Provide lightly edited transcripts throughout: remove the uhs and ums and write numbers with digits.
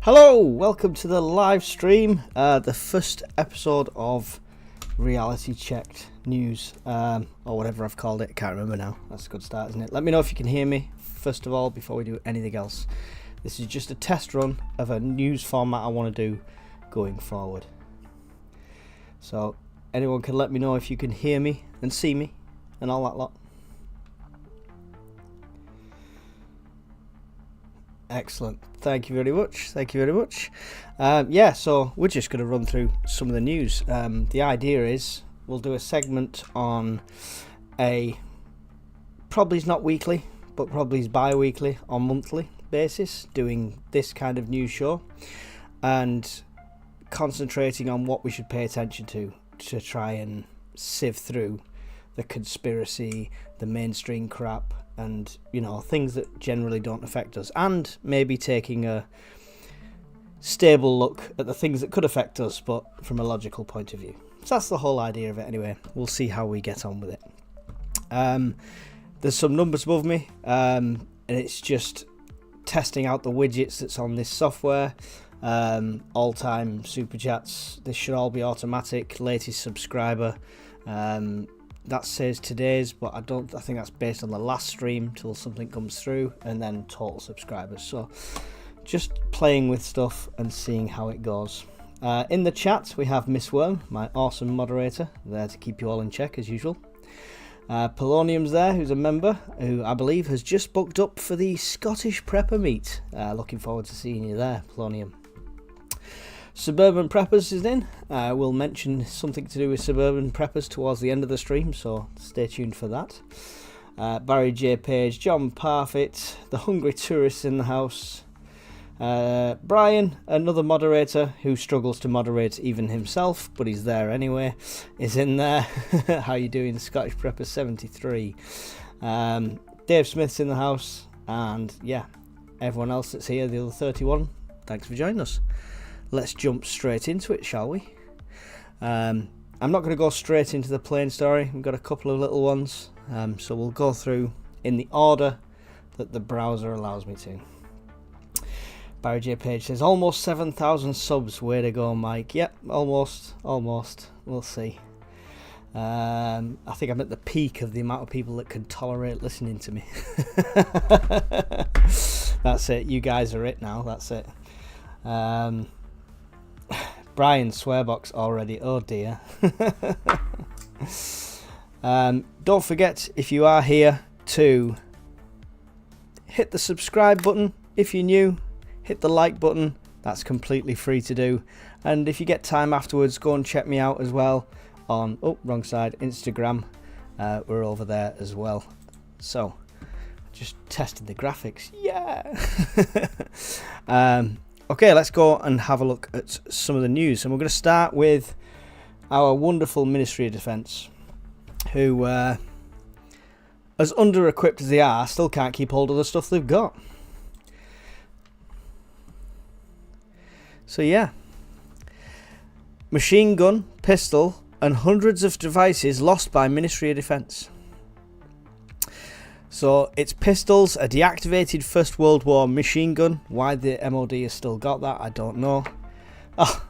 Hello, welcome to the live stream, the first episode of Reality Checked News, or whatever I've called it. I can't remember now. That's a good start, isn't it? Let me know if you can hear me, first of all, before we do anything else. This is just a test run of a news format I want to do going forward. So, anyone can let me know if you can hear me and see me and all that lot. Excellent. Thank you very much. Thank you very much. Yeah, so we're just going to run through some of the news. The idea is we'll do a segment on probably is not weekly, but probably is bi-weekly or monthly basis, doing this kind of news show and concentrating on what we should pay attention to try and sieve through the conspiracy, the mainstream crap, and, you know, things that generally don't affect us, and maybe taking a stable look at the things that could affect us, but from a logical point of view. So that's the whole idea of it anyway. We'll see how we get on with it. There's some numbers above me, and it's just testing out the widgets that's on this software. All-time super chats. This should all be automatic. Latest subscriber. That says today's, but I think that's based on the last stream till something comes through, and then total subscribers. So just playing with stuff and seeing how it goes. In the chat we have Miss Worm, my awesome moderator, there to keep you all in check as usual. Polonium's there, who's a member, who I believe has just booked up for the Scottish Prepper meet. Looking forward to seeing you there, Polonium. Suburban Preppers is in. We'll mention something to do with Suburban Preppers towards the end of the stream, so stay tuned for that. Barry J. Page, John Parfit, the Hungry Tourists in the house. Brian, another moderator who struggles to moderate even himself, but he's there anyway, is in there. How you doing, Scottish Prepper 73? Dave Smith's in the house, and yeah, everyone else that's here, the other 31, thanks for joining us. Let's jump straight into it, shall we? I'm not going to go straight into the plane story. We've got a couple of little ones, so we'll go through in the order that the browser allows me to. Barry J. Page says, almost 7,000 subs. Way to go, Mike. Yep, almost. We'll see. I think I'm at the peak of the amount of people that can tolerate listening to me. That's it. You guys are it now. That's it. Brian Swearbox already. Oh dear. Don't forget, if you are here, to hit the subscribe button if you're new. Hit the like button. That's completely free to do. And if you get time afterwards, go and check me out as well on, oh, wrong side, Instagram. We're over there as well. So, just testing the graphics. Yeah. Okay, let's go and have a look at some of the news. And we're going to start with our wonderful Ministry of Defence, who, as under-equipped as they are, still can't keep hold of the stuff they've got. So yeah. Machine gun, pistol, and hundreds of devices lost by Ministry of Defence. So it's pistols, a deactivated First World War machine gun. Why the MOD has still got that, I don't know. Oh,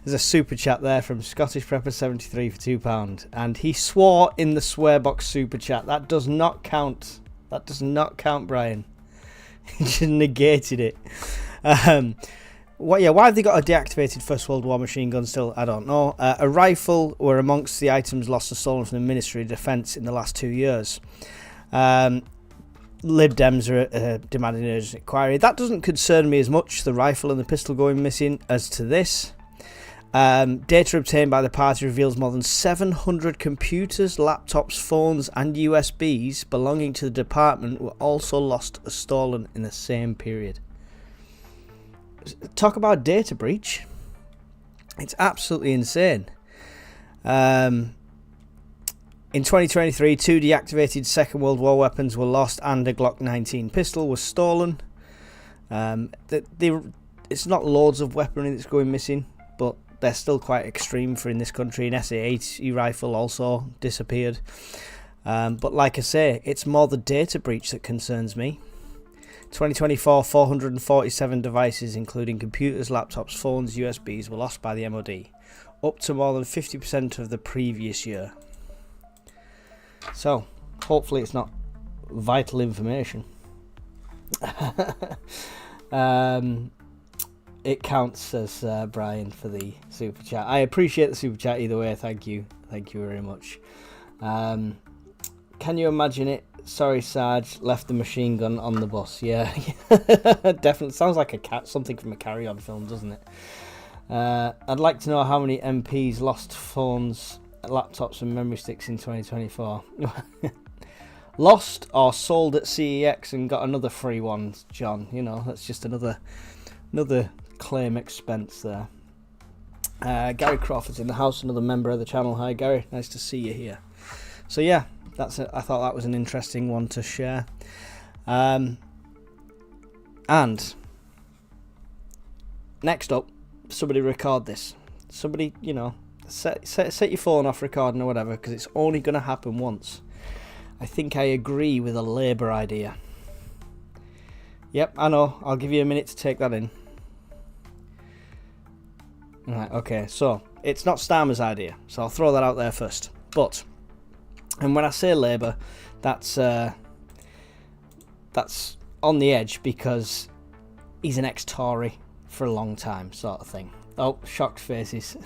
there's a super chat there from Scottish Prepper 73 for £2. And he swore in the swearbox super chat. That does not count. That does not count, Brian. He just negated it. Why have they got a deactivated First World War machine gun still? I don't know. A rifle were amongst the items lost or stolen from the Ministry of Defence in the last 2 years. Lib Dems are demanding an urgent inquiry. That doesn't concern me as much, the rifle and the pistol going missing, as to this. Data obtained by the party reveals more than 700 computers, laptops, phones and USBs belonging to the department were also lost or stolen in the same period. Talk about data breach. It's absolutely insane. In 2023, 2 deactivated Second World War weapons were lost and a Glock 19 pistol was stolen. It's not loads of weaponry that's going missing, but they're still quite extreme for in this country. An SA-80 rifle also disappeared. But like I say, it's more the data breach that concerns me. 2024, 447 devices, including computers, laptops, phones, USBs, were lost by the MOD, up to more than 50% of the previous year. So, hopefully it's not vital information. It counts, says Brian, for the super chat. I appreciate the super chat either way. Thank you very much. Can you imagine it? Sorry, Sarge, left the machine gun on the bus. Yeah, definitely sounds like something from a Carry On film, doesn't it? I'd like to know how many MPs lost phones, laptops and memory sticks in 2024. Lost or sold at CEX and got another free one, John. You know, that's just another claim expense there. Gary Crawford's in the house, another member of the channel. Hi Gary, nice to see you here. So yeah, that's it. I thought that was an interesting one to share. And next up, somebody record this. Somebody, you know, set your phone off recording or whatever, because it's only going to happen once. I think I agree with a Labour idea. Yep, I know. I'll give you a minute to take that in. Right, okay, so it's not Starmer's idea, so I'll throw that out there first. But, and when I say Labour, that's on the edge because he's an ex-Tory for a long time, sort of thing. Oh, shocked faces.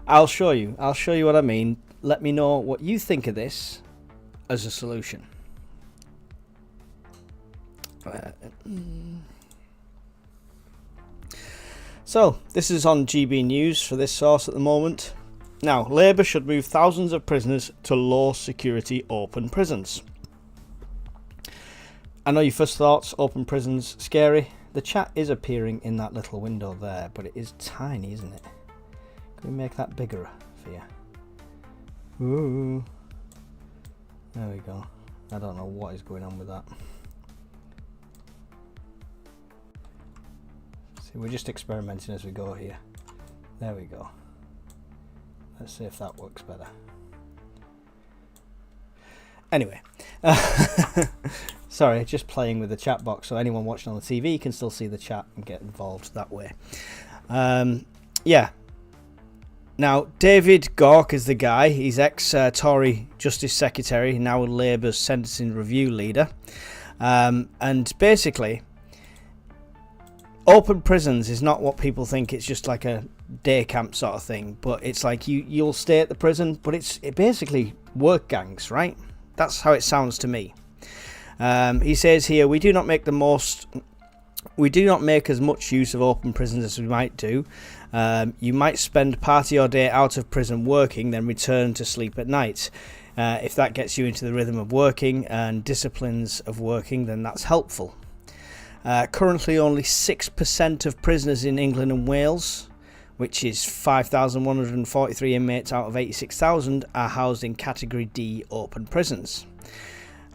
I'll show you what I mean. Let me know what you think of this as a solution. So, this is on GB News for this source at the moment. Now, Labour should move thousands of prisoners to low security open prisons. I know your first thoughts, open prisons, scary. The chat is appearing in that little window there, but it is tiny, isn't it? Can we make that bigger for you? Ooh. There we go. I don't know what is going on with that. See, we're just experimenting as we go here. There we go. Let's see if that works better. Anyway. Sorry, just playing with the chat box, so anyone watching on the TV can still see the chat and get involved that way. Yeah. Now, David Gauke is the guy. He's ex-Tory Justice Secretary, now Labour's sentencing review leader. And basically, open prisons is not what people think. It's just like a day camp sort of thing. But it's like you'll stay at the prison, but it's basically work gangs, right? That's how it sounds to me. He says here, we do not make as much use of open prisons as we might do. You might spend part of your day out of prison working, then return to sleep at night. If that gets you into the rhythm of working and disciplines of working, then that's helpful. Currently, only 6% of prisoners in England and Wales, which is 5,143 inmates out of 86,000, are housed in Category D open prisons.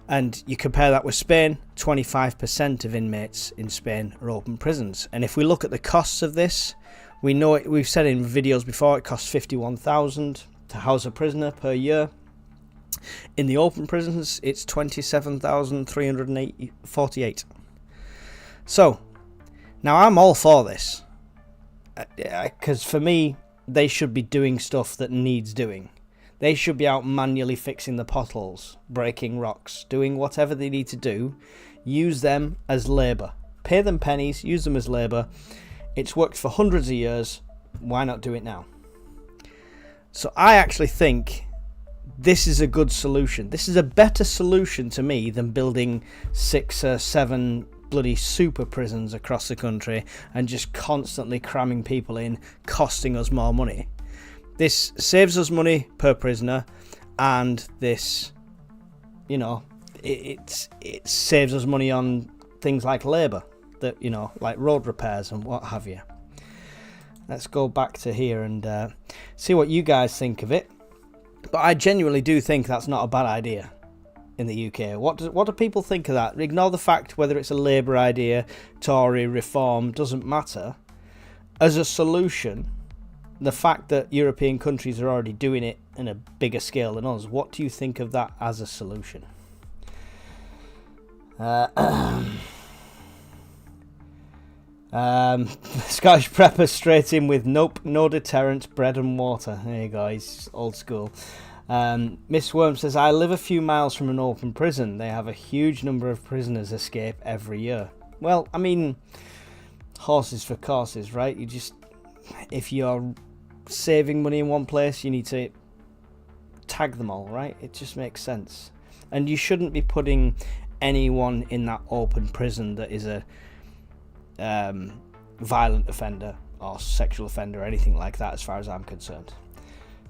And you compare that with Spain, 25% of inmates in Spain are open prisons. And if we look at the costs of this, we know it, we've said in videos before, it costs $51,000 to house a prisoner per year. In the open prisons, it's $27,348. So, now I'm all for this. Because for me, they should be doing stuff that needs doing. They should be out manually fixing the potholes, breaking rocks, doing whatever they need to do. Use them as labour. Pay them pennies, use them as labour. It's worked for hundreds of years. Why not do it now? So I actually think this is a good solution. This is a better solution to me than building 6 or 7 bloody super prisons across the country and just constantly cramming people in, costing us more money. This saves us money per prisoner, and this, you know, it saves us money on things like labour, that, you know, like road repairs and what have you. Let's go back to here and see what you guys think of it. But I genuinely do think that's not a bad idea in the UK. What do people think of that? Ignore the fact whether it's a Labour idea, Tory, Reform, doesn't matter. As a solution, the fact that European countries are already doing it in a bigger scale than us, what do you think of that as a solution? Scottish Prepper straight in with nope, no deterrent, bread and water. There you go, he's old school. Miss Worm says, I live a few miles from an open prison. They have a huge number of prisoners escape every year. Well, I mean, horses for courses, right? You just, if you're saving money in one place, you need to tag them all, right? It just makes sense. And you shouldn't be putting anyone in that open prison that is a violent offender or sexual offender or anything like that, as far as I'm concerned.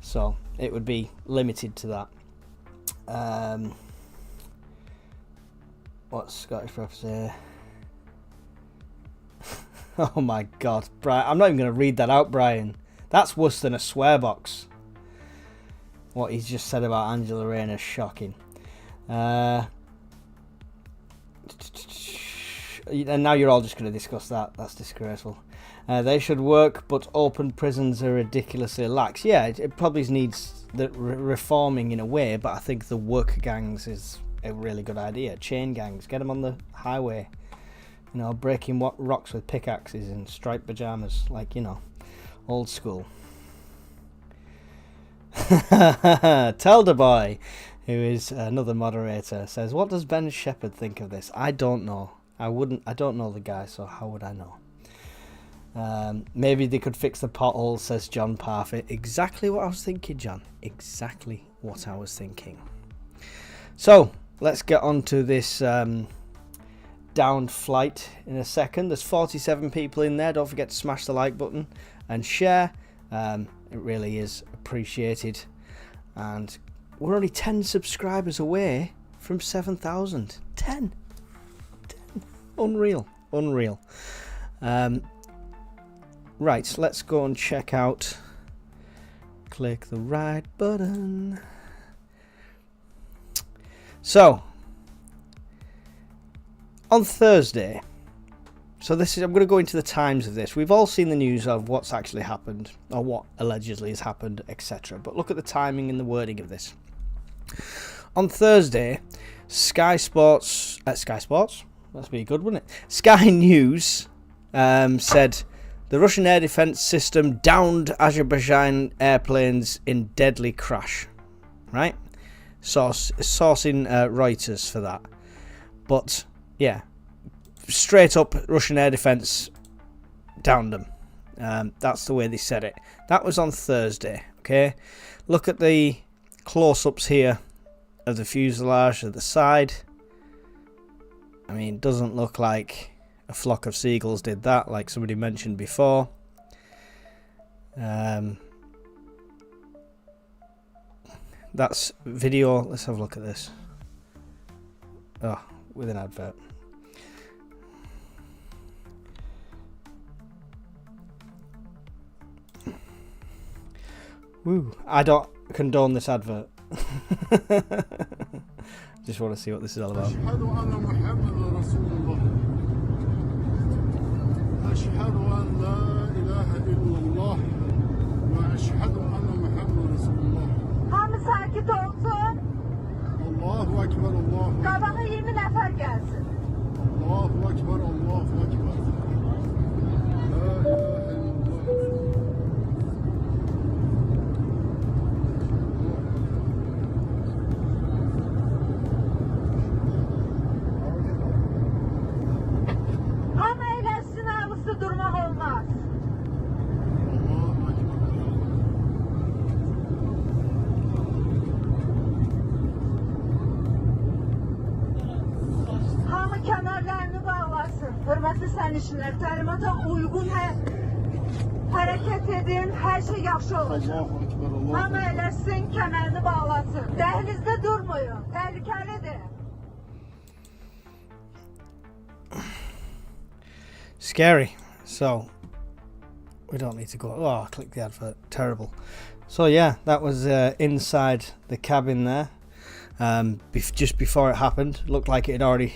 So it would be limited to that. What's Scottish Prep say? Oh my god, Brian, I'm not even going to read that out, Brian. That's worse than a swear box. What he's just said about Angela Rayner is shocking. And now you're all just going to discuss that. That's disgraceful. They should work, but open prisons are ridiculously lax. Yeah, it probably needs the reforming in a way, but I think the work gangs is a really good idea. Chain gangs, get them on the highway. You know, breaking rocks with pickaxes in striped pajamas, like, you know, old school. Telda Boy, who is another moderator, says, what does Ben Shepherd think of this? I don't know. I don't know the guy, so how would I know? Maybe they could fix the potholes, says John Parfit. Exactly what I was thinking, John. Exactly what I was thinking. So, let's get on to this downed flight in a second. There's 47 people in there. Don't forget to smash the like button and share. It really is appreciated. And we're only 10 subscribers away from 7,000. 10. Unreal. Right, let's go and check out. Click the right button. So, on Thursday, so this is, I'm going to go into the times of this. We've all seen the news of what's actually happened, or what allegedly has happened, etc. But look at the timing and the wording of this. On Thursday, Sky Sports, that'd be good, wouldn't it? Sky News said the Russian air defense system downed Azerbaijan airplanes in deadly crash. Right? Sourcing Reuters for that. But, yeah, straight up Russian air defense downed them. That's the way they said it. That was on Thursday, okay? Look at the close-ups here of the fuselage at the side. I mean, it doesn't look like a flock of seagulls did that, like somebody mentioned before. That's video. Let's have a look at this. Oh, with an advert. Woo. I don't condone this advert. Just want to see what this is all about. Hamı sakit olsun. Allahu Ekber, Allahu. Qabağa 20 nəfər gəlsin. Allahu Ekber, Allahu Ekber. La ilahe illallah. Hamı eləsin, ağızda durmaq olmaz. Kenarlarını bağlasın. Hörmətli sərnişinlər, təlimata uyğun hərəkət edin, hər şey yaxşı olacaq. Hamı eləsin, kəmərini bağlasın. Dəhlizdə durmayın, təhlükəlidir. Scary. So, we don't need to go. Oh, click the advert. Terrible. So, yeah, that was inside the cabin there. Just before it happened, looked like it had already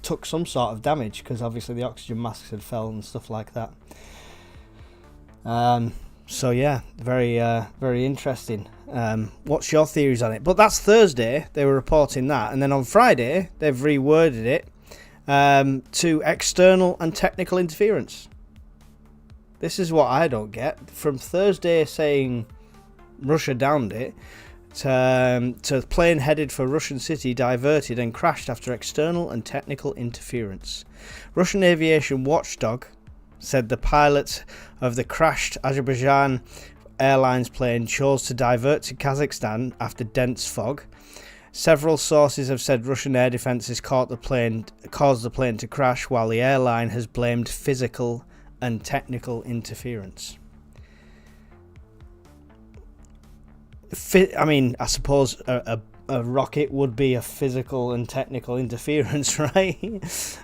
took some sort of damage because obviously the oxygen masks had fell and stuff like that. So yeah, very interesting. What's your theories on it? But that's Thursday, they were reporting that, and then on Friday they've reworded it to external and technical interference. This is what I don't get. From Thursday saying Russia downed it, to plane headed for Russian city diverted and crashed after external and technical interference. Russian aviation watchdog said the pilot of the crashed Azerbaijan Airlines plane chose to divert to Kazakhstan after dense fog. Several sources have said Russian air defences caused the plane to crash, while the airline has blamed physical and technical interference. I mean, I suppose a rocket would be a physical and technical interference, right?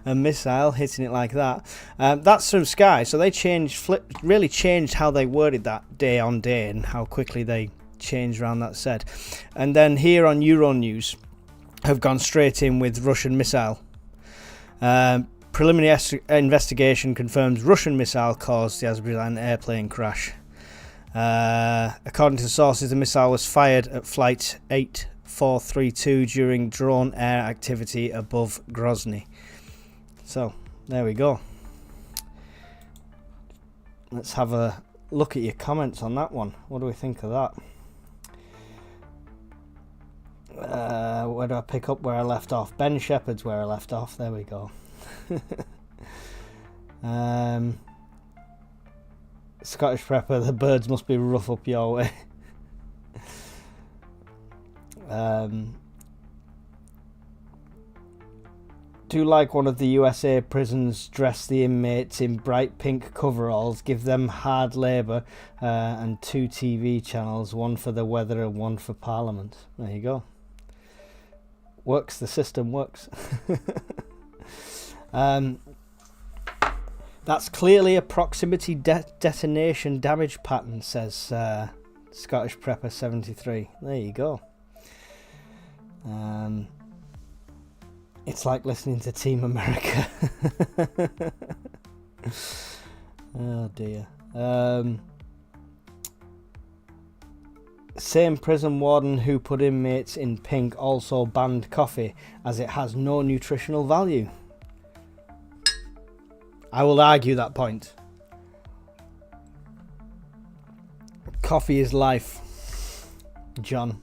A missile hitting it like that. That's from Sky, so they really changed how they worded that day on day and how quickly they changed around that said. And then here on Euronews have gone straight in with Russian missile. Preliminary investigation confirms Russian missile caused the Azerbaijan airplane crash. According to sources, the missile was fired at flight 8432 during drone air activity above Grozny. So, there we go. Let's have a look at your comments on that one. What do we think of that? Where do I pick up where I left off? Ben Shepherd's where I left off. There we go. Scottish Prepper, the birds must be rough up your way. Do like one of the USA prisons dress the inmates in bright pink coveralls, give them hard labour, and 2 TV channels, one for the weather and one for Parliament. There you go. Works, the system works. That's clearly a proximity detonation damage pattern, says Scottish Prepper 73. There you go. It's like listening to Team America. Oh dear. Same prison warden who put inmates in pink also banned coffee as it has no nutritional value. I will argue that point. Coffee is life, John.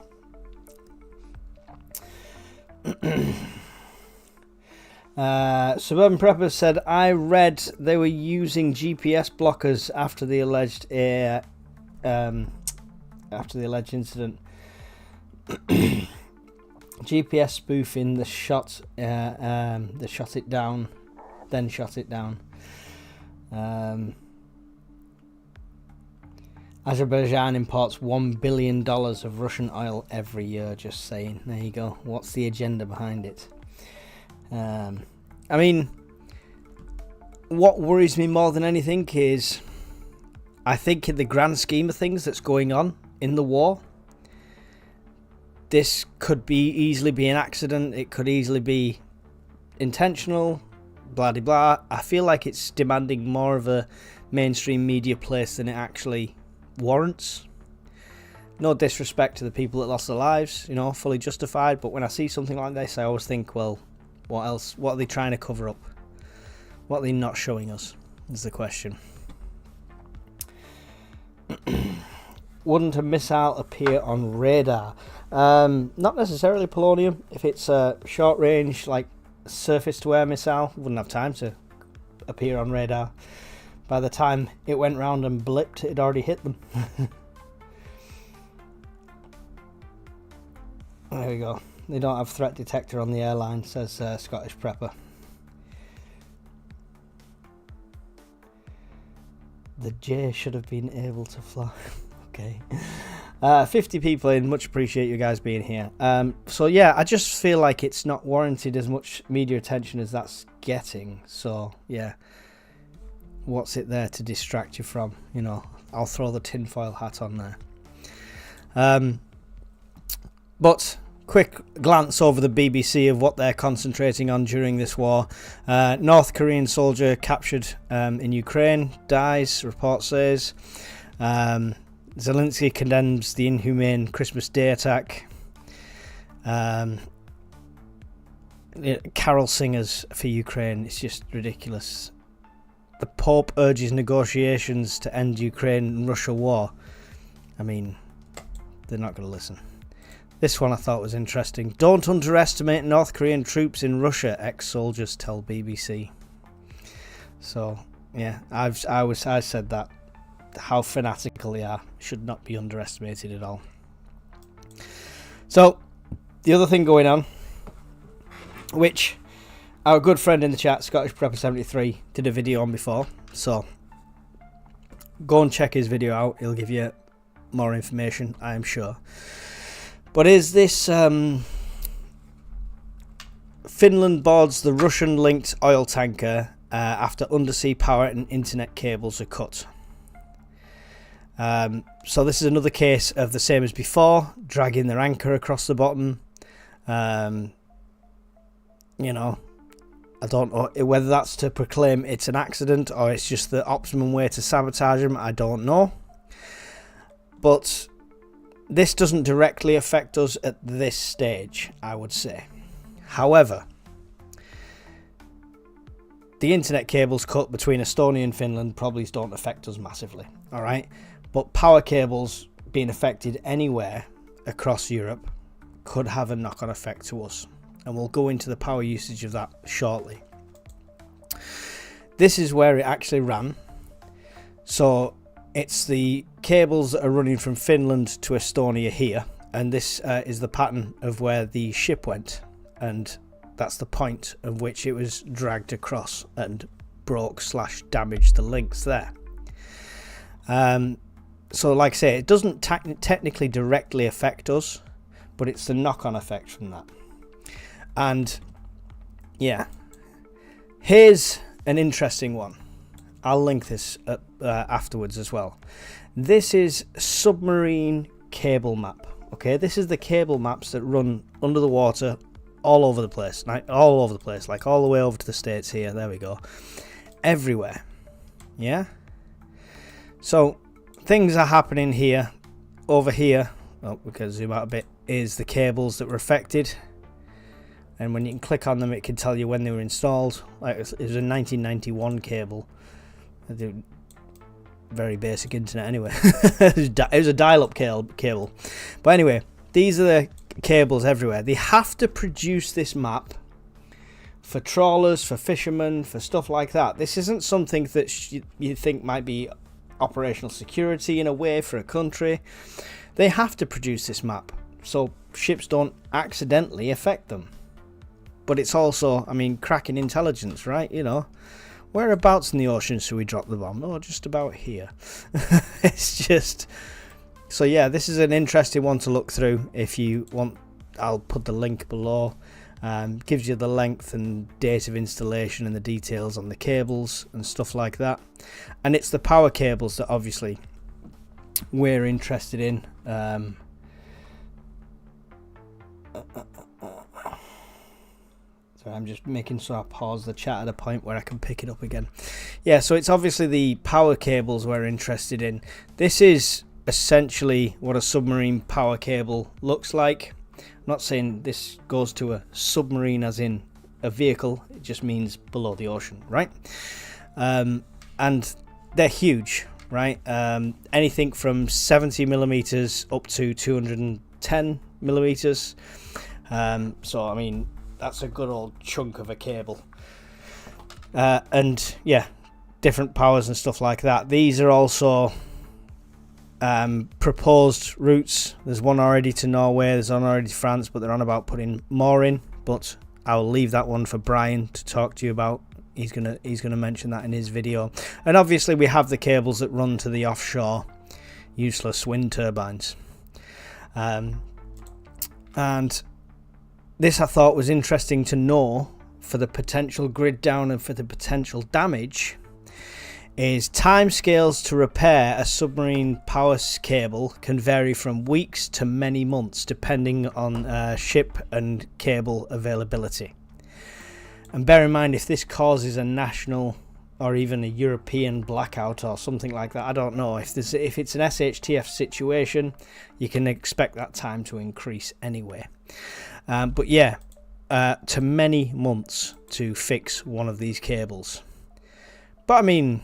Suburban Prepper said, I read they were using GPS blockers after the alleged incident. GPS spoofing the shot it down, then shot it down. Azerbaijan imports $1 billion of Russian oil every year, just saying. There you go. What's the agenda behind it? I mean, what worries me more than anything is, I think in the grand scheme of things that's going on in the war, this could easily be an accident. It could easily be intentional, blah de blah. I feel like it's demanding more of a mainstream media place than it actually warrants. No disrespect to the people that lost their lives, you know, fully justified, but when I see something like this, I always think, well, what else? What are they trying to cover up? What are they not showing us is the question. Wouldn't a missile appear on radar? Not necessarily polonium. If it's a short range, like surface to air missile, wouldn't have time to appear on radar. By the time it went round and blipped, it had already hit them. There we go. They don't have threat detector on the airline, says Scottish Prepper. The J should have been able to fly. Okay. 50 people in. Much appreciate you guys being here. So yeah, I just feel like it's not warranted as much media attention as that's getting. So yeah, what's it there to distract you from? You know, I'll throw the tinfoil hat on there. But quick glance over the BBC of what they're concentrating on during this war. North Korean soldier captured in Ukraine dies, report says. Zelensky condemns the inhumane Christmas Day attack. carol singers for Ukraine. It's just ridiculous. The Pope urges negotiations to end Ukraine and Russia war. I mean, they're not going to listen. This one I thought was interesting. Don't underestimate North Korean troops in Russia, ex-soldiers tell BBC. So, yeah, I said that. How fanatical they are should not be underestimated at all. So, the other thing going on, which our good friend in the chat, Scottish Prepper 73, did a video on before. So, go and check his video out. He'll give you more information, I am sure. But is this Finland boards the Russian-linked oil tanker after undersea power and internet cables are cut. So this is another case of the same as before, dragging their anchor across the bottom. You know, I don't know whether that's to proclaim it's an accident or it's just the optimum way to sabotage them. I don't know. But this doesn't directly affect us at this stage, I would say. However, the internet cables cut between Estonia and Finland probably don't affect us massively, all right? But power cables being affected anywhere across Europe could have a knock-on effect to us. And we'll go into the power usage of that shortly. This is where it actually ran. So it's the cables that are running from Finland to Estonia here. And this is the pattern of where the ship went. And that's the point of which it was dragged across and broke/damaged the links there. So like I say, it doesn't technically directly affect us, but it's the knock-on effect from that. And yeah, here's an interesting one. I'll link this up, afterwards as well. This is submarine cable map. Okay, this is the cable maps that run under the water all over the place, like all the way over to the States here. There we go. Everywhere. Yeah. So things are happening here. Over here, well, we can zoom out a bit, is the cables that were affected. And when you can click on them, it can tell you when they were installed. Like it was a 1991 cable. Very basic internet anyway. It was a dial-up cable. But anyway, these are the cables everywhere. They have to produce this map for trawlers, for fishermen, for stuff like that. This isn't something that you think might be operational security in a way for a country. They have to produce this map so ships don't accidentally affect them. But it's also, I mean, cracking intelligence, right? You know, whereabouts in the ocean should we drop the bomb? Oh, just about here. It's just... So yeah, this is an interesting one to look through if you want. I'll put the link below. Gives you the length and date of installation and the details on the cables and stuff like that. And it's the power cables that obviously we're interested in. So I'm just making sure I pause the chat at a point where I can pick it up again. Yeah, so it's obviously the power cables we're interested in. This is essentially what a submarine power cable looks like. I'm not saying this goes to a submarine as in a vehicle. It just means below the ocean, right? And they're huge, right? Anything from 70 millimeters up to 210 millimeters. So, I mean, that's a good old chunk of a cable. And yeah, different powers and stuff like that. These are also proposed routes. There's one already to Norway, there's one already to France, but they're on about putting more in. But I'll leave that one for Brian to talk to you about. He's gonna mention that in his video. And obviously we have the cables that run to the offshore useless wind turbines. And this I thought was interesting to know for the potential grid down and for the potential damage is timescales to repair a submarine power cable can vary from weeks to many months depending on ship and cable availability. And bear in mind, if this causes a national or even a European blackout or something like that, I don't know, if it's an SHTF situation, you can expect that time to increase anyway. But yeah, to many months to fix one of these cables. But I mean,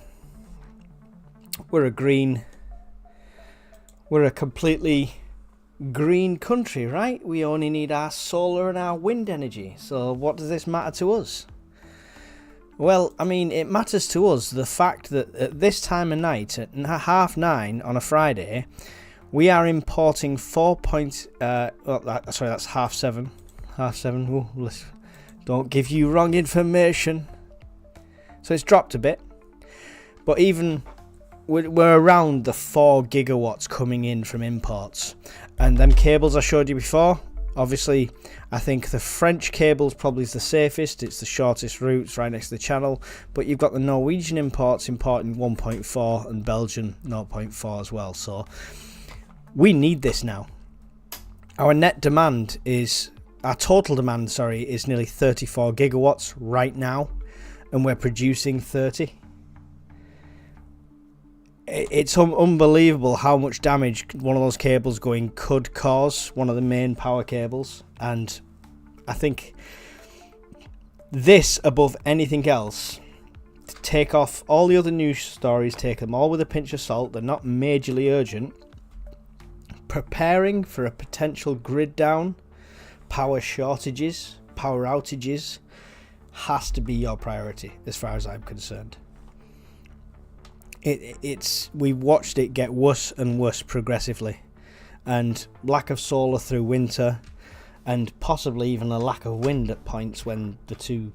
we're a completely green country, right? We only need our solar and our wind energy. So what does this matter to us? Well, I mean, it matters to us the fact that at this time of night, at 9:30 on a Friday, we are importing that's 7:30. 7:30. Ooh, don't give you wrong information. So it's dropped a bit. But even we're around the 4 gigawatts coming in from imports. And them cables I showed you before, obviously, I think the French cable probably is the safest. It's the shortest routes right next to the channel. But you've got the Norwegian imports importing 1.4 and Belgian 0.4 as well. So we need this now. Our total demand is nearly 34 gigawatts right now. And we're producing 30. It's unbelievable how much damage one of those cables going could cause, one of the main power cables. And I think this, above anything else, to take off all the other news stories, take them all with a pinch of salt. They're not majorly urgent. Preparing for a potential grid down, power shortages, power outages, has to be your priority as far as I'm concerned. We've watched it get worse and worse progressively, and lack of solar through winter, and possibly even a lack of wind at points when the two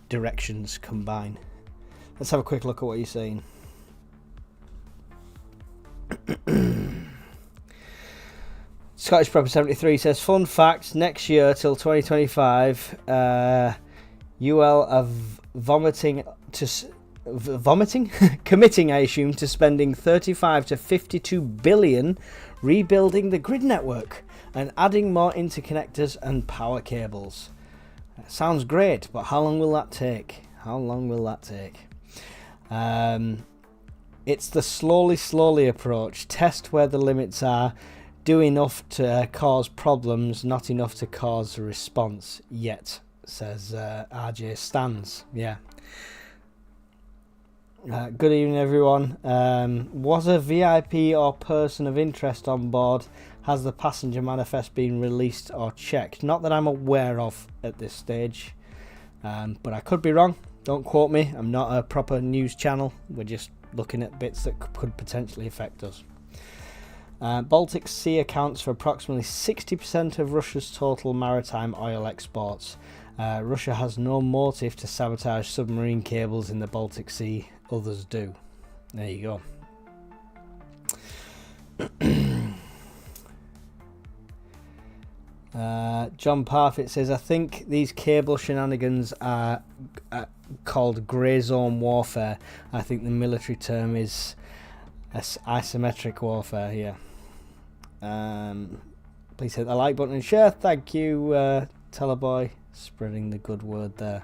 directions combine. Let's have a quick look at what you're saying. Scottish Prepper 73 says, fun fact, next year till 2025, UL are committing, I assume, to spending 35 to 52 billion rebuilding the grid network and adding more interconnectors and power cables. Sounds great, but how long will that take? It's the slowly approach. Test where the limits are. Do enough to cause problems, not enough to cause a response yet, says RJ Stans. Yeah. Good evening, everyone. Was a VIP or person of interest on board? Has the passenger manifest been released or checked? Not that I'm aware of at this stage, but I could be wrong. Don't quote me. I'm not a proper news channel. We're just looking at bits that could potentially affect us. Baltic Sea accounts for approximately 60% of Russia's total maritime oil exports. Russia has no motive to sabotage submarine cables in the Baltic Sea. Others do. There you go. John Parfit says, I think these cable shenanigans are called grey zone warfare. I think the military term is asymmetric warfare here. Please hit the like button and share. Thank you, Teleboy, spreading the good word there.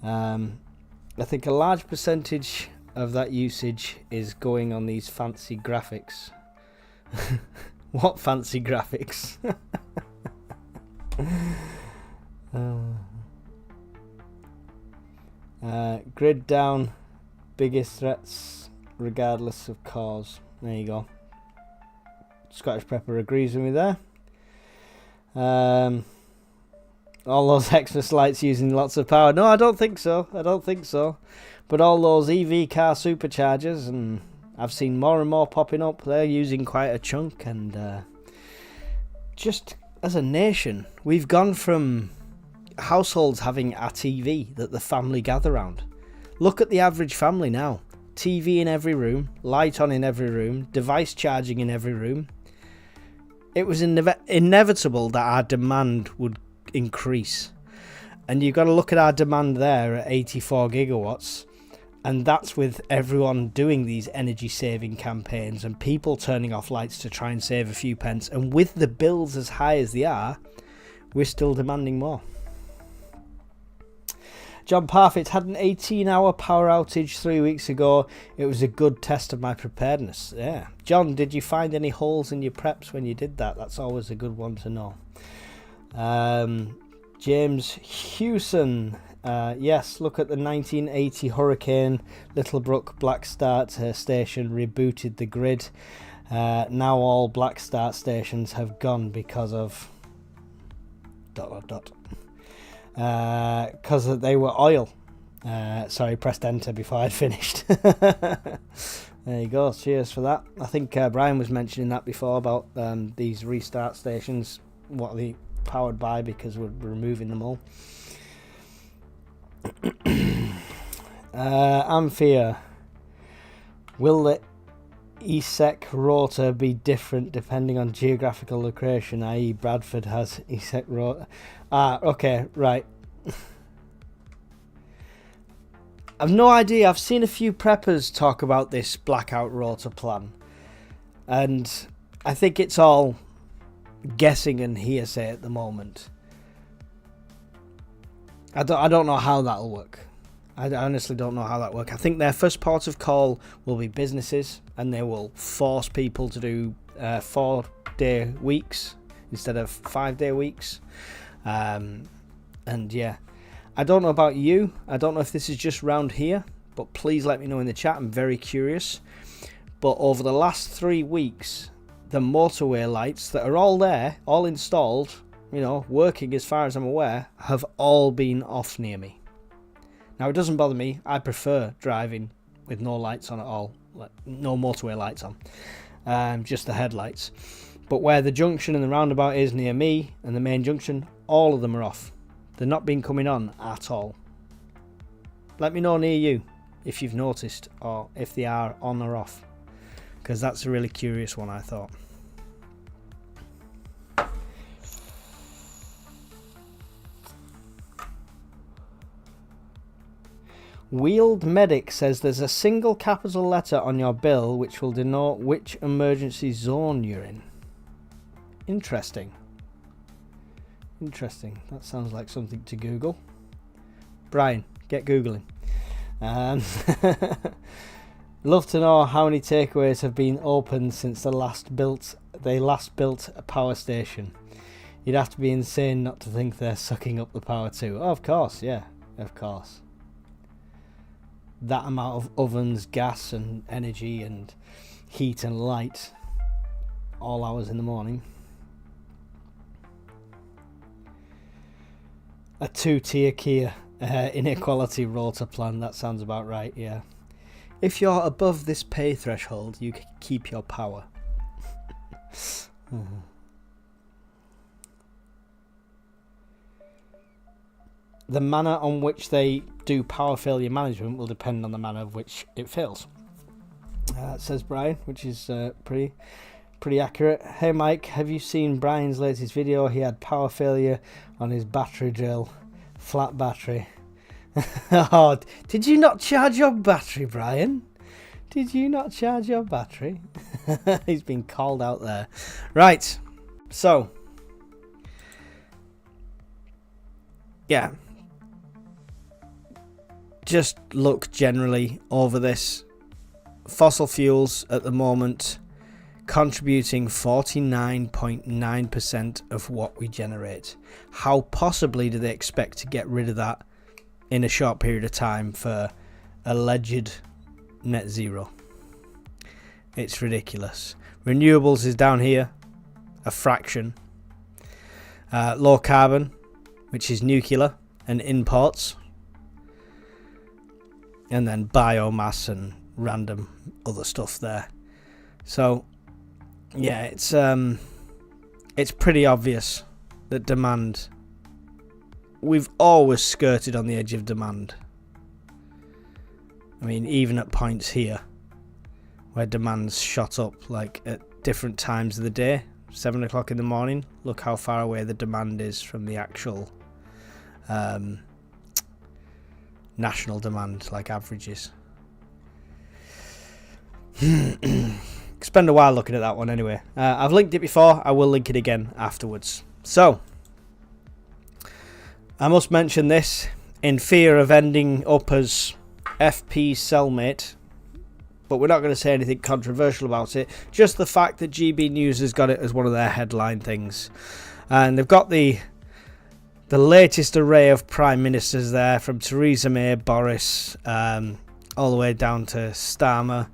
I think a large percentage of that usage is going on these fancy graphics. What fancy graphics? Grid down, biggest threats regardless of cause. There you go. Scottish Prepper agrees with me there. All those Xmas lights using lots of power. No, I don't think so. But all those EV car superchargers, and I've seen more and more popping up, they're using quite a chunk. And just as a nation, we've gone from households having a TV that the family gather around. Look at the average family now. TV in every room, light on in every room, device charging in every room. It was inevitable that our demand would increase. And you've got to look at our demand there at 84 gigawatts. And that's with everyone doing these energy saving campaigns and people turning off lights to try and save a few pence. And with the bills as high as they are, we're still demanding more. John Parfit had an 18-hour power outage 3 weeks ago. It was a good test of my preparedness. Yeah. John, did you find any holes in your preps when you did that? That's always a good one to know. James Hewson. Yes, look at the 1980 hurricane. Littlebrook Black Start station rebooted the grid. Now all Black Start stations have gone because of ... because they were oil. Sorry, pressed enter before I'd finished. There you go. Cheers for that. I think Brian was mentioning that before about these restart stations. What are they powered by? Because we're removing them all. Amphia. Will the ESEC rota be different depending on geographical location, i.e. Bradford has ESEC rota? Okay, right. I've no idea. I've seen a few preppers talk about this blackout rota plan, and I think it's all guessing and hearsay at the moment. I don't know how that'll work. I honestly don't know how that works. I think their first port of call will be businesses, and they will force people to do 4-day weeks instead of 5-day weeks. And yeah, I don't know about you. I don't know if this is just round here, but please let me know in the chat. I'm very curious. But over the last 3 weeks, the motorway lights that are all there, all installed, you know, working as far as I'm aware, have all been off near me. Now, it doesn't bother me. I prefer driving with no lights on at all. No motorway lights on. Just the headlights. But where the junction and the roundabout is near me, and the main junction, all of them are off. They're not been coming on at all. Let me know near you if you've noticed, or if they are on or off. Because that's a really curious one, I thought. Wheeled Medic says there's a single capital letter on your bill which will denote which emergency zone you're in. Interesting. Interesting. That sounds like something to Google. Brian, get Googling. Love to know how many takeaways have been opened since they last built a power station. You'd have to be insane not to think they're sucking up the power too. Oh, of course, yeah, of course. That amount of ovens, gas and energy and heat and light all hours in the morning. A 2-tier Kia inequality rota plan, that sounds about right, yeah. If you're above this pay threshold, you can keep your power. The manner on which they do power failure management will depend on the manner of which it fails. Says Brian, which is pretty accurate. Hey Mike, have you seen Brian's latest video? He had power failure on his battery drill. Flat battery. Oh, did you not charge your battery, Brian? Did you not charge your battery? He's been called out there. Right, so yeah, just look generally over this. Fossil fuels at the moment contributing 49.9% of what we generate. How possibly do they expect to get rid of that in a short period of time for alleged net zero? It's ridiculous. Renewables is down here, a fraction. Low carbon, which is nuclear and imports, and then biomass and random other stuff there. So yeah, it's pretty obvious that demand, we've always skirted on the edge of demand. I mean, even at points here where demand's shot up, like at different times of the day, 7 o'clock in the morning, look how far away the demand is from the actual national demand, like averages. Spend a while looking at that one anyway. I've linked it before, I will link it again afterwards. So, I must mention this in fear of ending up as FP cellmate, but we're not going to say anything controversial about it. Just the fact that GB News has got it as one of their headline things. And they've got the the latest array of prime ministers there, from Theresa May, Boris, all the way down to Starmer.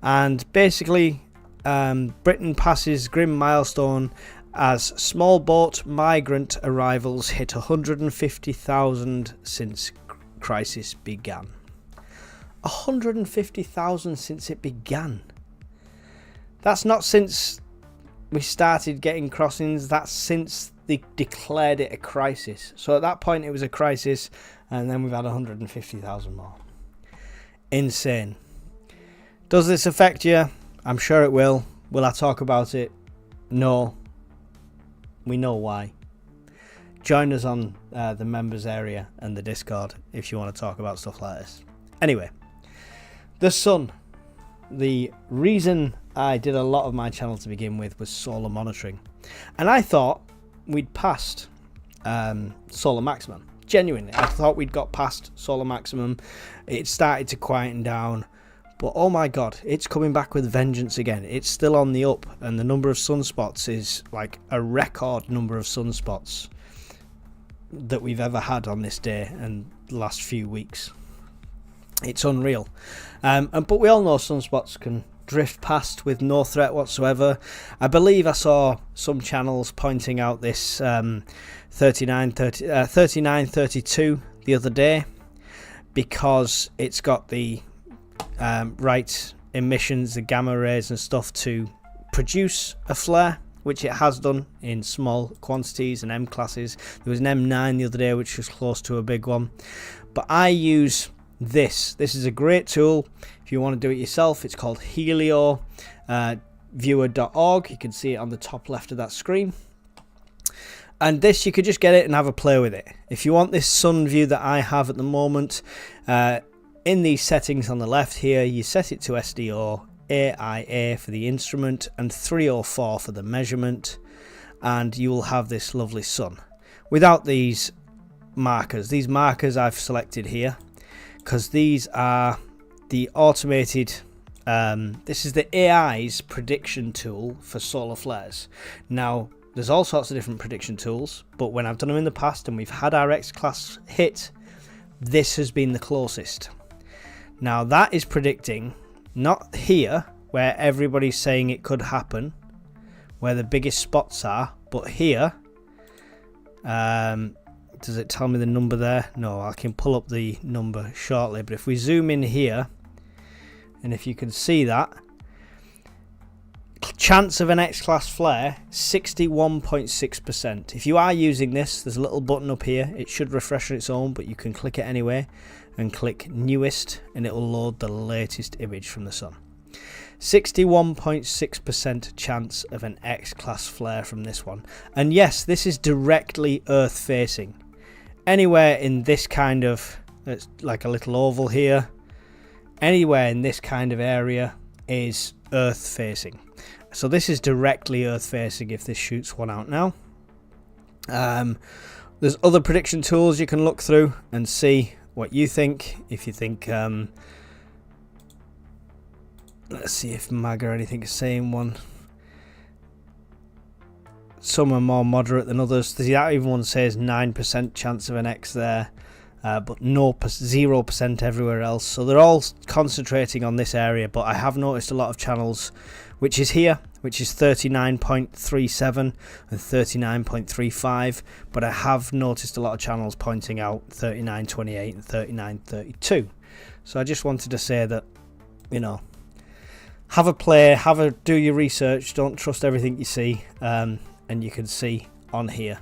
And basically, Britain passes grim milestone as small boat migrant arrivals hit 150,000 since crisis began. 150,000 since it began. That's not since we started getting crossings, that's since they declared it a crisis. So at that point it was a crisis, and then we've had 150,000 more. Insane. Does this affect you? I'm sure it will. Will I talk about it? No. We know why. Join us on the members area and the Discord if you want to talk about stuff like this. Anyway, the sun. The reason I did a lot of my channel to begin with was solar monitoring. And I thought we'd passed solar maximum. Genuinely, I thought we'd got past solar maximum. It started to quieten down. But oh my god, it's coming back with vengeance again. It's still on the up, and the number of sunspots is like a record number of sunspots that we've ever had on this day and the last few weeks. It's unreal. But we all know sunspots can drift past with no threat whatsoever. I believe I saw some channels pointing out this 3932 the other day, because it's got the right emissions, the gamma rays and stuff to produce a flare, which it has done in small quantities and M classes. There was an M9 the other day which was close to a big one. But I use this is a great tool if you want to do it yourself. It's called helioviewer.org. You can see it on the top left of that screen, and this, you could just get it and have a play with it. If you want this sun view that I have at the moment, in these settings on the left here, you set it to SDO, AIA for the instrument, and 304 for the measurement, and you will have this lovely sun without these markers. These markers I've selected here because these are the automated, this is the AI's prediction tool for solar flares. Now, there's all sorts of different prediction tools, but when I've done them in the past and we've had our X class hit, this has been the closest. Now that is predicting, not here where everybody's saying it could happen, where the biggest spots are, but here. Does it tell me the number there? No, I can pull up the number shortly, but if we zoom in here, and if you can see that, chance of an X-class flare, 61.6%. If you are using this, there's a little button up here. It should refresh on its own, but you can click it anyway and click newest, and it will load the latest image from the sun. 61.6% chance of an X-class flare from this one. And yes, this is directly Earth facing. Anywhere in this kind of, it's like a little oval here, anywhere in this kind of area is Earth facing. So this is directly Earth facing if this shoots one out now. There's other prediction tools you can look through and see what you think. If you think, let's see if MAG or anything is saying one. Some are more moderate than others. That even one says 9% chance of an X there, but 0% everywhere else. So they're all concentrating on this area, but I have noticed a lot of channels, which is here, which is 39.37 and 39.35, but I have noticed a lot of channels pointing out 39.28 and 39.32. So I just wanted to say that, you know, have a play, do your research, don't trust everything you see, and you can see on here.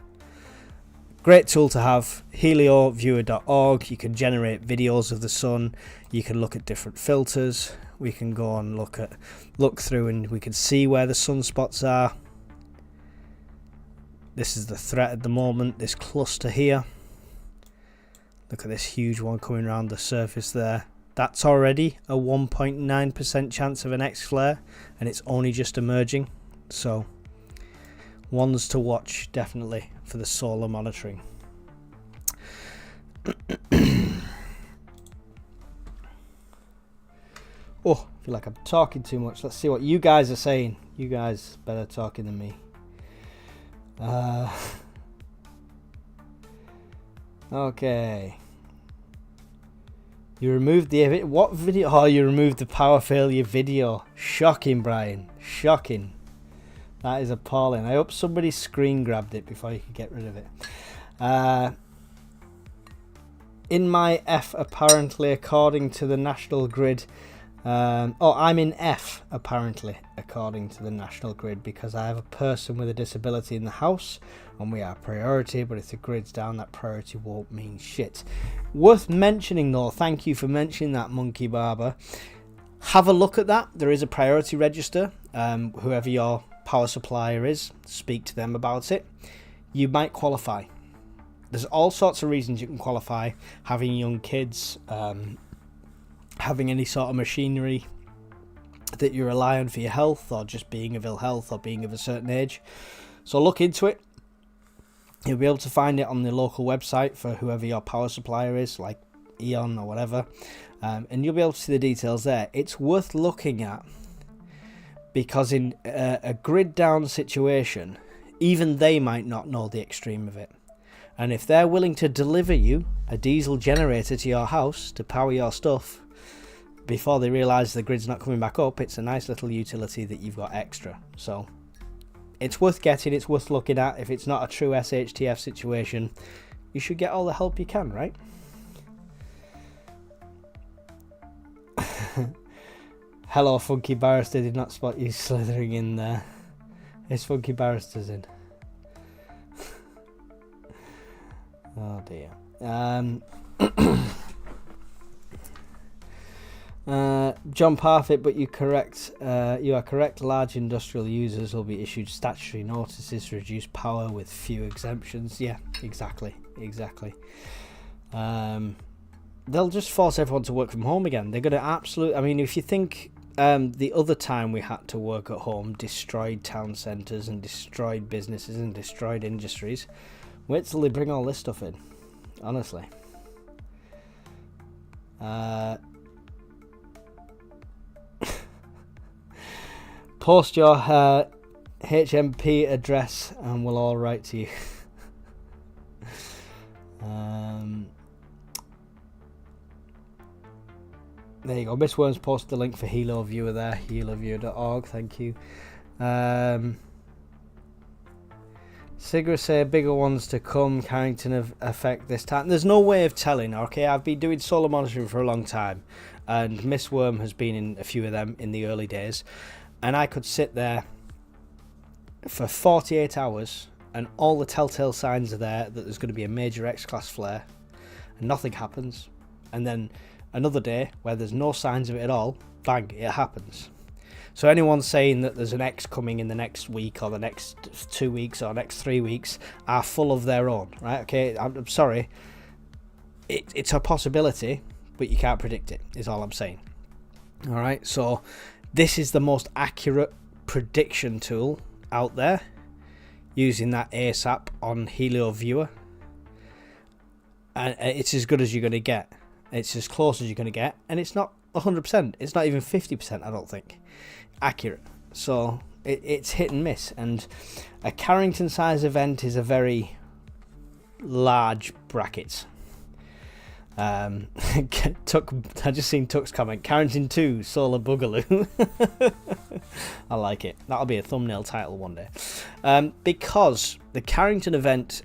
Great tool to have, helioviewer.org. You can generate videos of the sun, you can look at different filters, we can go and look through and we can see where the sunspots are. This is the threat at the moment, this cluster here. Look at this huge one coming around the surface there. That's already a 1.9% chance of an X flare, and it's only just emerging. So ones to watch definitely for the solar monitoring. Oh, I feel like I'm talking too much. Let's see what you guys are saying. You guys better talking than me. Okay. You removed the... What video? Oh, you removed the power failure video. Shocking, Brian. Shocking. That is appalling. I hope somebody screen grabbed it before you could get rid of it. In my F, apparently, according to the National Grid... I'm in F, apparently, according to the National Grid, because I have a person with a disability in the house, and we are priority, but if the grid's down, that priority won't mean shit. Worth mentioning, though, thank you for mentioning that, Monkey Barber. Have a look at that. There is a priority register. Whoever your power supplier is, speak to them about it. You might qualify. There's all sorts of reasons you can qualify. Having young kids... having any sort of machinery that you rely on for your health, or just being of ill health, or being of a certain age. So look into it. You'll be able to find it on the local website for whoever your power supplier is, like Eon or whatever, and you'll be able to see the details there. It's worth looking at, because in a grid down situation, even they might not know the extreme of it. And if they're willing to deliver you a diesel generator to your house to power your stuff, before they realise the grid's not coming back up, it's a nice little utility that you've got extra. So it's worth getting, it's worth looking at. If it's not a true SHTF situation, you should get all the help you can, right? Hello, Funky Barrister, did not spot you slithering in there. Is Funky Barrister's in? Oh dear. John Parfit, but you are correct. Large industrial users will be issued statutory notices to reduce power with few exemptions. Yeah, exactly. They'll just force everyone to work from home again. They're going to absolutely... I mean, if you think the other time we had to work at home destroyed town centres and destroyed businesses and destroyed industries, wait till they bring all this stuff in. Honestly. Post your HMP address and we'll all write to you. There you go. Miss Worms posted the link for Helo Viewer there. HeloViewer.org. Thank you. Sigra say bigger ones to come. Carrington of effect this time. There's no way of telling. Okay, I've been doing solar monitoring for a long time, and Miss Worm has been in a few of them in the early days. And I could sit there for 48 hours and all the telltale signs are there that there's going to be a major X-class flare and nothing happens. And then another day where there's no signs of it at all, bang, it happens. So anyone saying that there's an X coming in the next week or the next 2 weeks or next 3 weeks are full of their own, right? Okay, I'm sorry. It's a possibility, but you can't predict it, is all I'm saying. All right, so... this is the most accurate prediction tool out there, using that ASAP on Helio Viewer. And it's as good as you're going to get. It's as close as you're going to get. And it's not 100%. It's not even 50%, I don't think. Accurate. So it's hit and miss. And a Carrington size event is a very large bracket. I just seen Tuck's comment, Carrington 2 Solar Boogaloo. I like it. That'll be a thumbnail title one day. Because the Carrington event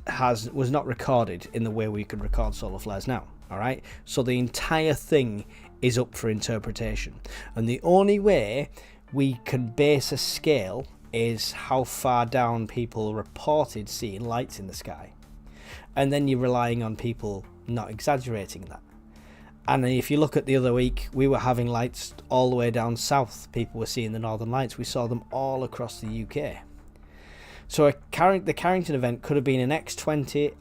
was not recorded in the way we could record solar flares now. Alright, so the entire thing is up for interpretation, and the only way we can base a scale is how far down people reported seeing lights in the sky, and then you're relying on people not exaggerating that. And if you look at the other week, we were having lights all the way down south. People were seeing the northern lights. We saw them all across the UK. So the Carrington event could have been an X20,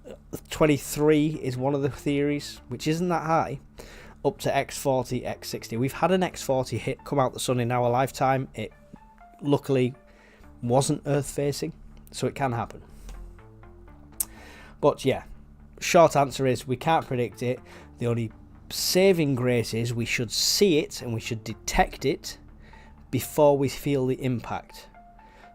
X23 is one of the theories, which isn't that high, up to X40, X60. We've had an X40 come out the sun in our lifetime. It luckily wasn't Earth facing, so it can happen. But yeah, short answer is we can't predict it. The only saving grace is we should see it and we should detect it before we feel the impact.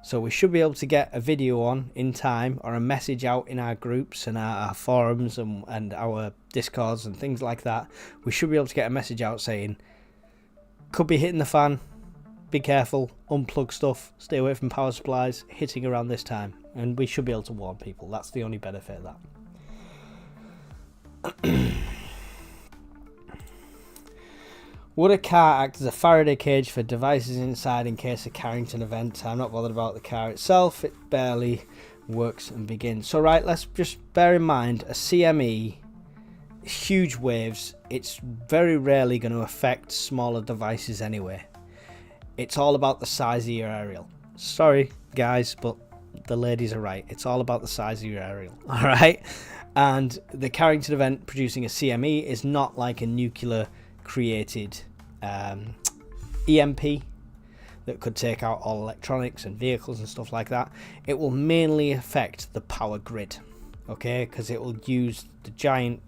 So we should be able to get a video on in time, or a message out in our groups and our forums and our Discords and things like that. We should be able to get a message out saying, could be hitting the fan, be careful, unplug stuff, stay away from power supplies, hitting around this time. And we should be able to warn people. That's the only benefit of that. Would a car act as a Faraday cage for devices inside in case of Carrington event? I'm not bothered about the car itself. It barely works and begins. So right, let's just bear in mind a CME, huge waves. It's very rarely going to affect smaller devices anyway. It's all about the size of your aerial. Sorry, guys, but the ladies are right. It's all about the size of your aerial. All right? And the Carrington event producing a CME is not like a nuclear created EMP that could take out all electronics and vehicles and stuff like that. It will mainly affect the power grid, okay, because it will use the giant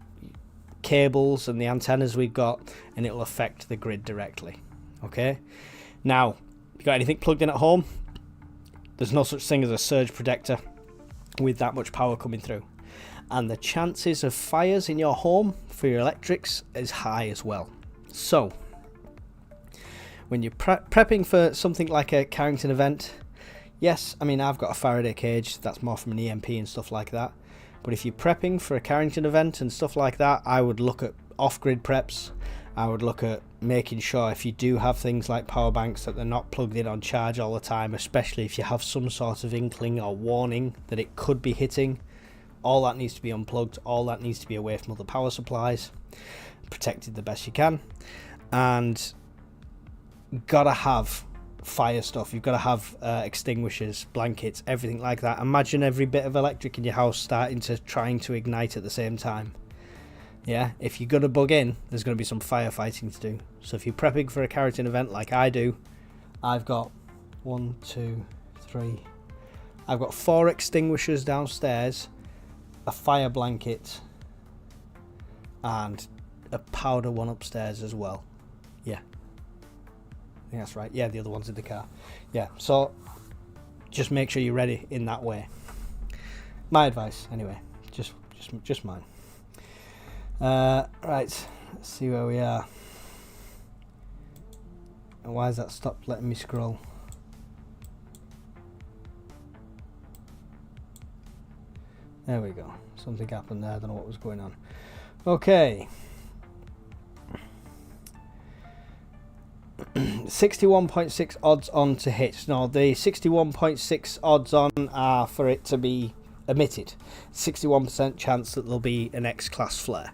cables and the antennas we've got, and it will affect the grid directly. Okay, now, you got anything plugged in at home? There's no such thing as a surge protector with that much power coming through, and the chances of fires in your home for your electrics is high as well. So when you're prepping for something like a Carrington event, yes, I mean, I've got a Faraday cage, that's more from an EMP and stuff like that, but if you're prepping for a Carrington event and stuff like that, I would look at off-grid preps. I would look at making sure, if you do have things like power banks, that they're not plugged in on charge all the time, especially if you have some sort of inkling or warning that it could be hitting. All that needs to be unplugged, all that needs to be away from other power supplies, protected the best you can. And you've got to have fire stuff, you've got to have extinguishers, blankets, everything like that. Imagine every bit of electric in your house trying to ignite at the same time. Yeah, if you're going to bug in, there's going to be some firefighting to do. So if you're prepping for a Carrington event like I do, I've got 1, 2, 3, I've got 4 extinguishers downstairs, a fire blanket, and a powder one upstairs as well. Yeah, I think that's right. Yeah, the other one's in the car. Yeah, so just make sure you're ready in that way. My advice, anyway, just mine. Right, let's see where we are. And why has that stopped letting me scroll? There we go. Something happened there. I don't know what was going on. Okay. 61.6 odds on to hit. Now, the 61.6 odds on are for it to be emitted. 61% chance that there'll be an X-class flare.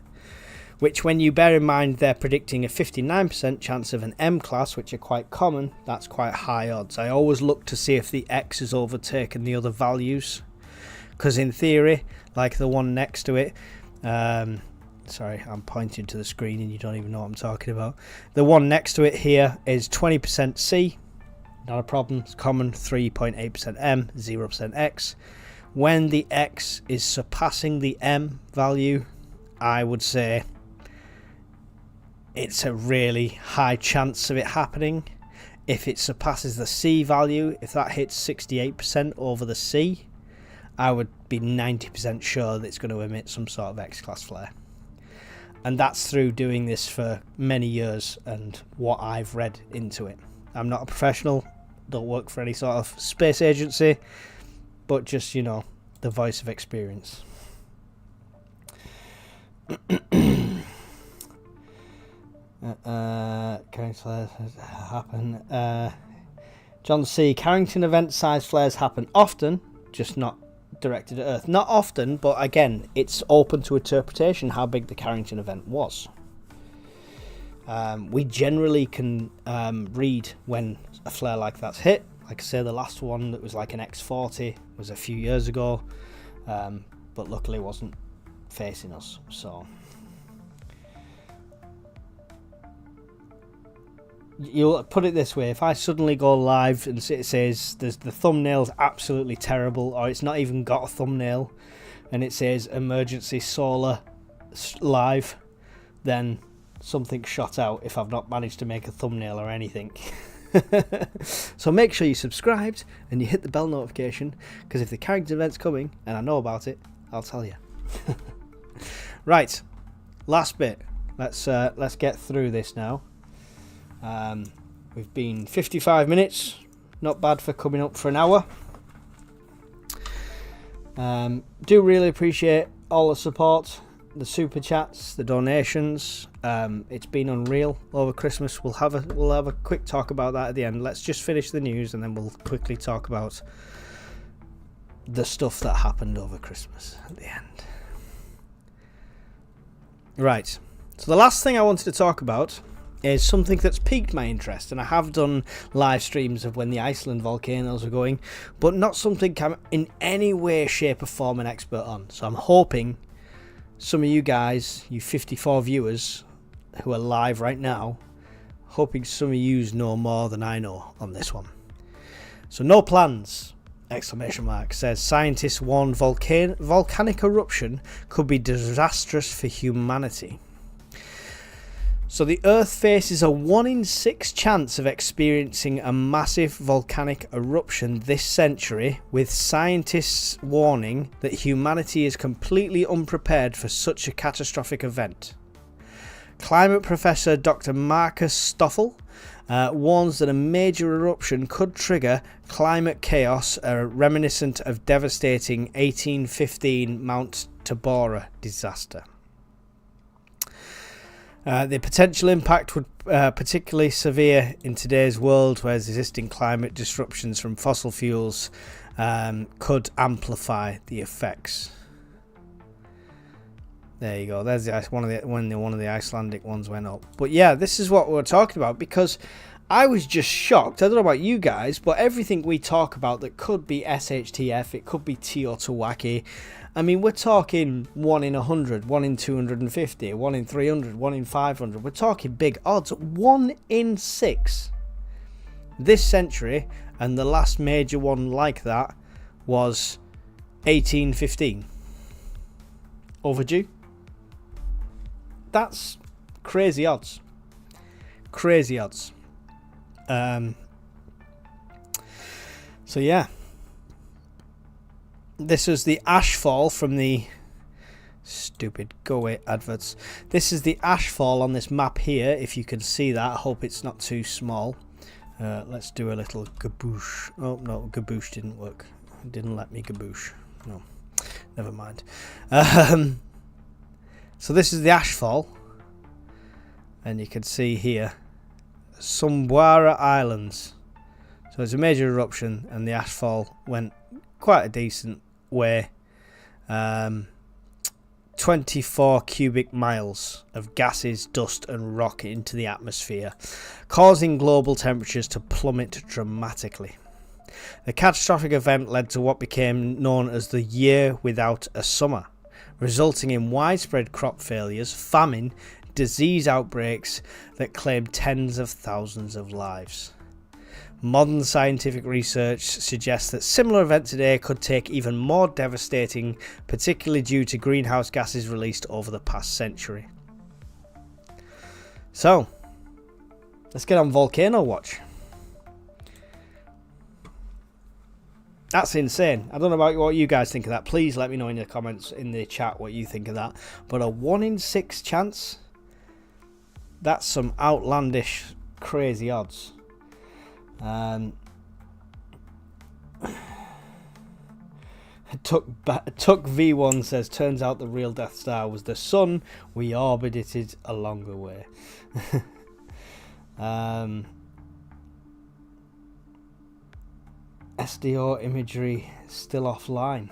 Which, when you bear in mind they're predicting a 59% chance of an M-class, which are quite common, that's quite high odds. I always look to see if the X has overtaken the other values. Because in theory, like the one next to it, sorry, I'm pointing to the screen and you don't even know what I'm talking about. The one next to it here is 20% C, not a problem, it's common, 3.8% M, 0% X. When the X is surpassing the M value, I would say it's a really high chance of it happening. If it surpasses the C value, if that hits 68% over the C, I would be 90% sure that it's going to emit some sort of X-class flare. And that's through doing this for many years and what I've read into it. I'm not a professional, don't work for any sort of space agency, but just, you know, the voice of experience. Carrington flares happen. John C. Carrington event size flares happen often, just not directed at Earth. Not often, but again, it's open to interpretation how big the Carrington event was. We generally can read when a flare like that's hit. Like I say, the last one that was like an X40 was a few years ago, but luckily wasn't facing us. So you'll put it this way: if I suddenly go live and it says the thumbnail's absolutely terrible, or it's not even got a thumbnail, and it says emergency solar live, then something shot out if I've not managed to make a thumbnail or anything. So make sure you subscribed and you hit the bell notification, because if the character event's coming and I know about it, I'll tell you. Right, last bit. Let's get through this now. We've been 55 minutes, not bad for coming up for an hour. Do really appreciate all the support, the super chats, the donations. It's been unreal over Christmas. We'll have a quick talk about that at the end. Let's just finish the news and then we'll quickly talk about the stuff that happened over Christmas at the end. Right, so the last thing I wanted to talk about is something that's piqued my interest, and I have done live streams of when the Iceland volcanoes are going, but not something I'm in any way, shape or form an expert on. So I'm hoping some of you guys, you 54 viewers who are live right now, hoping some of you know more than I know on this one. So no plans! Exclamation mark. Says scientists warn volcanic eruption could be disastrous for humanity. So the Earth faces a 1 in 6 chance of experiencing a massive volcanic eruption this century, with scientists warning that humanity is completely unprepared for such a catastrophic event. Climate professor Dr. Marcus Stoffel warns that a major eruption could trigger climate chaos, reminiscent of devastating 1815 Mount Tabora disaster. The potential impact would particularly severe in today's world, where existing climate disruptions from fossil fuels could amplify the effects. There you go. There's one of the Icelandic ones went up. But yeah, this is what we're talking about, because I was just shocked. I don't know about you guys, but everything we talk about that could be SHTF, it could be Teotihuacan. I mean, we're talking 1 in 100, 1 in 250, 1 in 300, 1 in 500. We're talking big odds. 1 in 6 this century, and the last major one like that was 1815. Overdue? That's crazy odds. Crazy odds. So yeah. This is the ashfall from the stupid go away adverts. This is the ashfall on this map here, if you can see that. I hope it's not too small. Let's do a little gaboosh. Oh no, gaboosh didn't work. It didn't let me gaboosh. No, never mind. So this is the ashfall, and you can see here Sumbawa Islands. So it's a major eruption, and the ashfall went quite a decent way. 24 cubic miles of gases, dust and rock into the atmosphere, causing global temperatures to plummet dramatically. The catastrophic event led to what became known as the year without a summer, resulting in widespread crop failures, famine, disease outbreaks that claimed tens of thousands of lives. Modern scientific research suggests that similar events today could take even more devastating, particularly due to greenhouse gases released over the past century. So, let's get on volcano watch. That's insane. I don't know about what you guys think of that. Please let me know in the comments, in the chat, what you think of that. But a 1 in 6 chance? That's some outlandish, crazy odds. Tuck V1 says, turns out the real Death Star was the sun. We orbited it a longer way. SDO imagery still offline.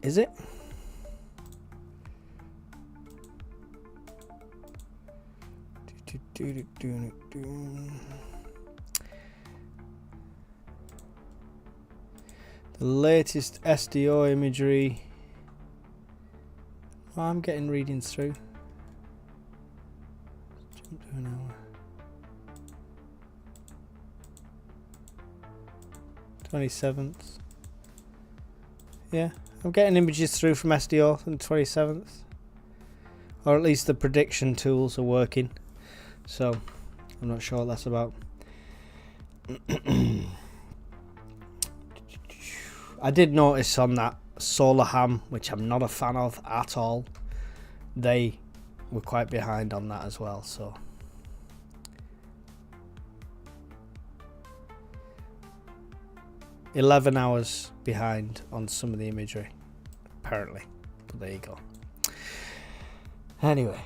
Is it? The latest SDO imagery. Oh, I'm getting readings through. Jump to an hour. 27th. Yeah, I'm getting images through from SDO on the 27th. Or at least the prediction tools are working. So I'm not sure what that's about. I did notice on that solar ham, which I'm not a fan of at all, they were quite behind on that as well. So 11 hours behind on some of the imagery, apparently. But there you go. Anyway,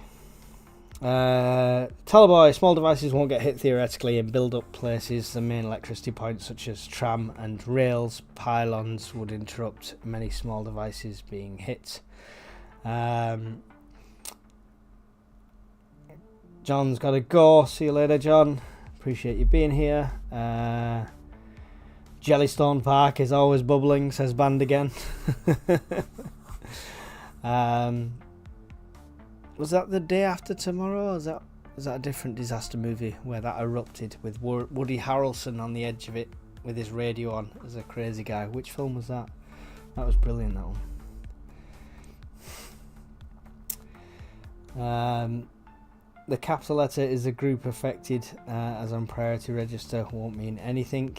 Teleboy, small devices won't get hit theoretically in build-up places. The main electricity points such as tram and rails pylons would interrupt many small devices being hit. John's got to go. See you later, John. Appreciate you being here. Jellystone Park is always bubbling, says Band again. Was that the day after tomorrow? Is that a different disaster movie where that erupted with Woody Harrelson on the edge of it with his radio on as a crazy guy? Which film was that? That was brilliant, that one. The capital letter is a group affected, as on priority register won't mean anything.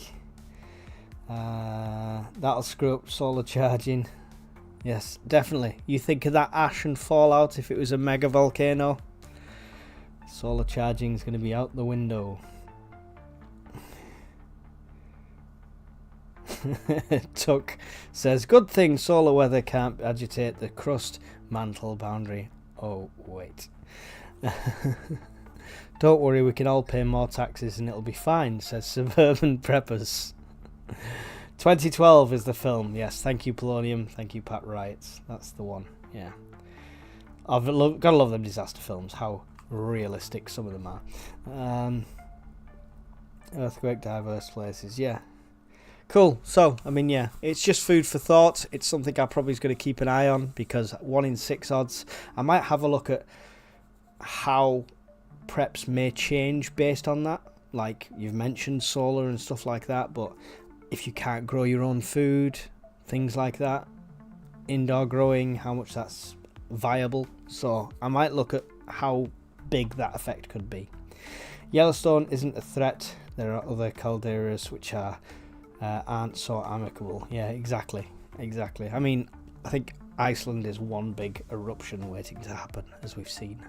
That'll screw up solar charging. Yes, definitely. You think of that ash and fallout if it was a mega volcano. Solar charging is going to be out the window. Tuck says, good thing solar weather can't agitate the crust mantle boundary. Oh, wait. Don't worry, we can all pay more taxes and it'll be fine, says Suburban Preppers. 2012 is the film. Yes, thank you, Polonium. Thank you, Pat Riots. That's the one. Yeah. Gotta love them disaster films. How realistic some of them are. Earthquake, diverse places. Yeah. Cool. So, I mean, yeah, it's just food for thought. It's something I probably is going to keep an eye on because 1 in 6 odds. I might have a look at how preps may change based on that. Like, you've mentioned solar and stuff like that, but if you can't grow your own food, things like that, indoor growing, how much that's viable. So I might look at how big that effect could be. Yellowstone isn't a threat. There are other calderas which aren't so amicable. Yeah, exactly. I mean, I think Iceland is one big eruption waiting to happen, as we've seen.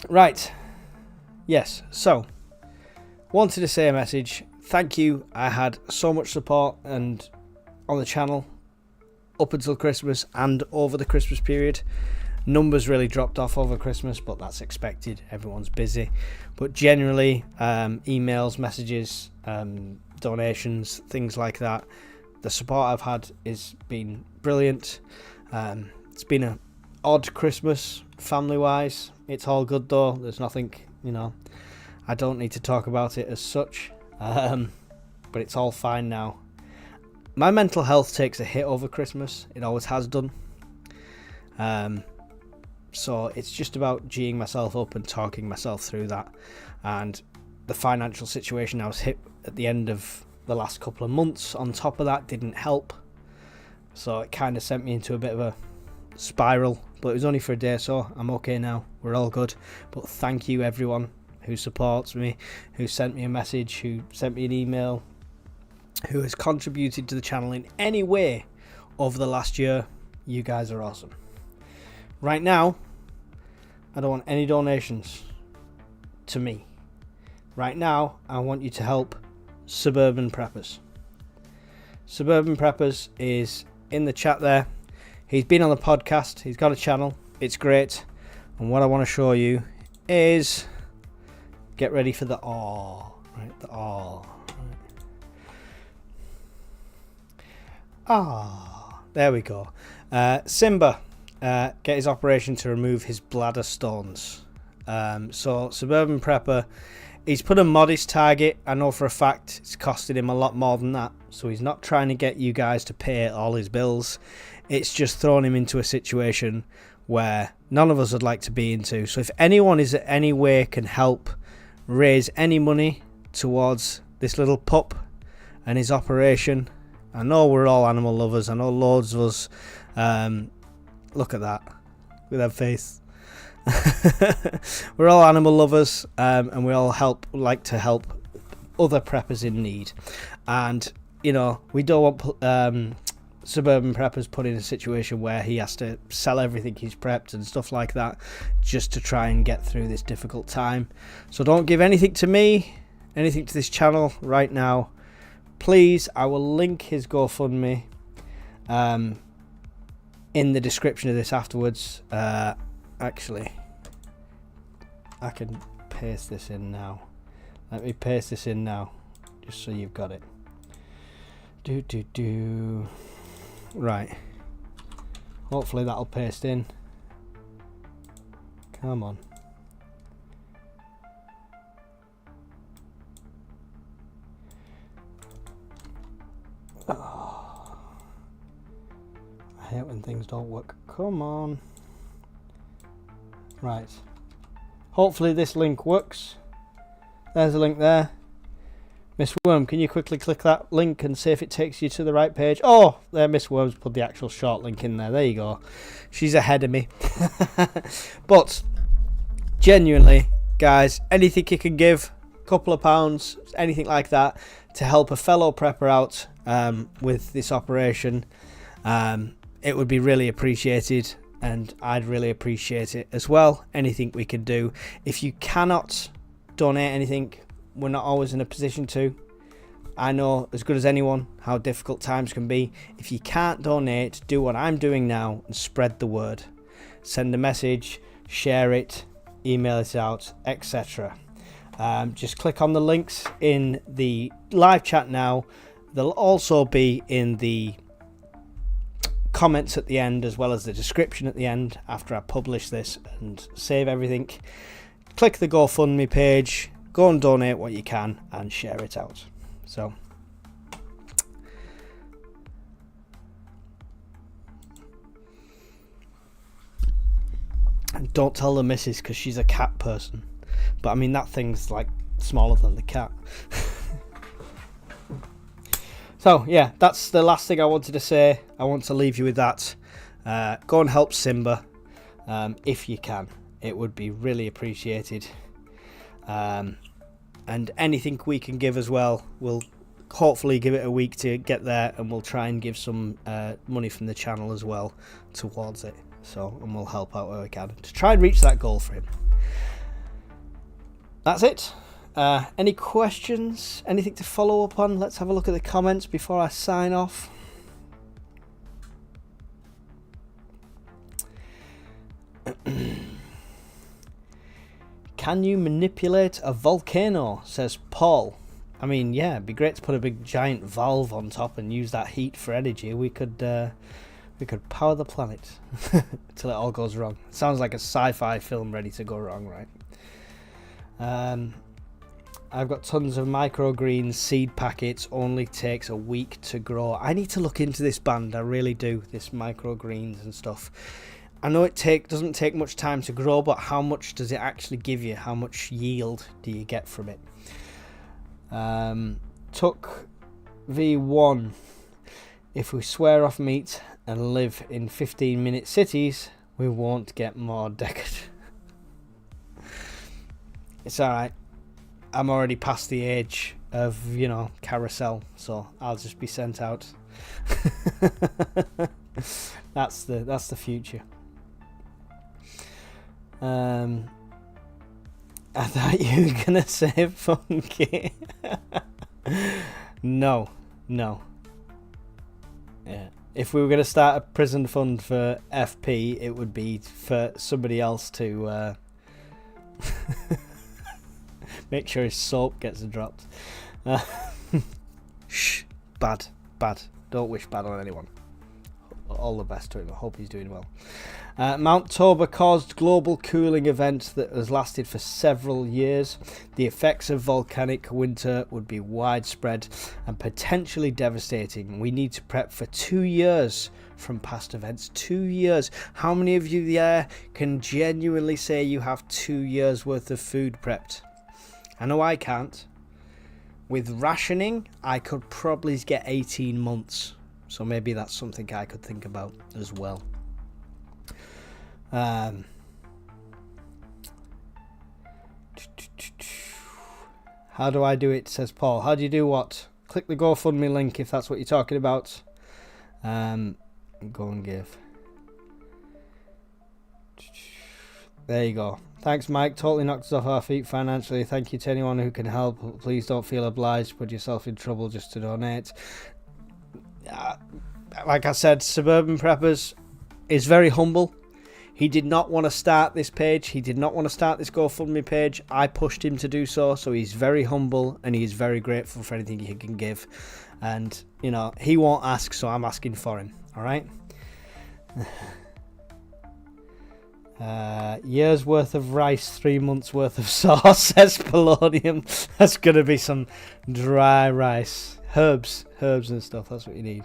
Right. Yes, so wanted to say a message. Thank you. I had so much support and on the channel up until Christmas and over the Christmas period. Numbers really dropped off over Christmas, but that's expected. Everyone's busy. But generally, emails, messages, donations, things like that. The support I've had has been brilliant. It's been an odd Christmas family-wise. It's all good though. There's nothing, I don't need to talk about it as such, but it's all fine now. My mental health takes a hit over Christmas. It always has done. So it's just about geeing myself up and talking myself through that. And the financial situation I was hit at the end of the last couple of months on top of that didn't help. So it kind of sent me into a bit of a spiral, but it was only for a day, so I'm okay now. We're all good. But thank you everyone who supports me, who sent me a message, who sent me an email, who has contributed to the channel in any way over the last year. You guys are awesome. Right now, I don't want any donations to me. Right now, I want you to help Suburban Preppers. Suburban Preppers is in the chat there. He's been on the podcast. He's got a channel. It's great. And what I want to show you is... Get ready for the awe. Right, the awe. Ah, there we go. Simba, get his operation to remove his bladder stones. So Suburban Prepper, he's put a modest target. I know for a fact it's costed him a lot more than that. So he's not trying to get you guys to pay all his bills. It's just thrown him into a situation where none of us would like to be into. So if anyone is in any way can help raise any money towards this little pup and his operation, I know we're all animal lovers. I know loads of us. Look at that with that face. We're all animal lovers, and we all like to help other preppers in need. And you know, we don't want suburban preppers put in a situation where he has to sell everything he's prepped and stuff like that just to try and get through this difficult time. So don't give anything to me, anything to this channel right now. Please, I will link his GoFundMe in the description of this afterwards. Actually, I can paste this in now. Let me paste this in now, just so you've got it. Right. Hopefully that'll paste in. Come on. Oh. I hate when things don't work. Come on. Right. Hopefully this link works. There's a link there. Miss Worm, can you quickly click that link and see if it takes you to the right page? Oh, there, Miss Worm's put the actual short link in there. There you go. She's ahead of me. But, genuinely, guys, anything you can give, a couple of pounds, anything like that, to help a fellow prepper out with this operation, it would be really appreciated, and I'd really appreciate it as well. Anything we can do. If you cannot donate anything, we're not always in a position to. I know as good as anyone how difficult times can be. If you can't donate, do what I'm doing now and spread the word. Send a message, share it, email it out, etc. Just click on the links in the live chat now. They'll also be in the comments at the end, as well as the description at the end after I publish this and save everything. Click the GoFundMe page. Go and donate what you can and share it out. So, and don't tell the missus because she's a cat person. But I mean, that thing's like smaller than the cat. So yeah, that's the last thing I wanted to say. I want to leave you with that. Go and help Simba if you can. It would be really appreciated. And anything we can give as well, we'll hopefully give it a week to get there, and we'll try and give some money from the channel as well towards it. So, and we'll help out where we can to try and reach that goal for him. That's it. Any questions? Anything to follow up on? Let's have a look at the comments before I sign off. Can you manipulate a volcano? Says Paul. I mean, yeah, it'd be great to put a big giant valve on top and use that heat for energy. We could power the planet till it all goes wrong. Sounds like a sci-fi film ready to go wrong, right? I've got tons of microgreens seed packets. Only takes a week to grow. I need to look into this band. I really do. This microgreens and stuff. I know it doesn't take much time to grow, but how much does it actually give you? How much yield do you get from it? Tuck V1. If we swear off meat and live in 15-minute cities, we won't get more decadent. It's alright. I'm already past the age of, you know, carousel, so I'll just be sent out. That's the future. I thought you were gonna say funky. No. Yeah. If we were gonna start a prison fund for FP, it would be for somebody else to make sure his soap gets dropped. Shh. Bad. Don't wish bad on anyone. All the best to him. I hope he's doing well. Mount Toba caused global cooling event that has lasted for several years. The effects of volcanic winter would be widespread and potentially devastating. We need to prep for 2 years from past events. 2 years. How many of you there can genuinely say you have 2 years worth of food prepped? I know I can't. With rationing, I could probably get 18 months. So maybe that's something I could think about as well. How do I do it, says Paul. How do you do what? Click the GoFundMe link if that's what you're talking about. Go and give. There you go. Thanks, Mike. Totally knocked us off our feet financially. Thank you to anyone who can help. Please don't feel obliged to put yourself in trouble just to donate. Like I said, Suburban Preppers is very humble. He did not want to start this page. He did not want to start this GoFundMe page. I pushed him to do so. So he's very humble and he's very grateful for anything he can give. And, you know, he won't ask, so I'm asking for him. All right? Years worth of rice, 3 months worth of sauce, says Polonium. That's going to be some dry rice. Herbs and stuff. That's what you need.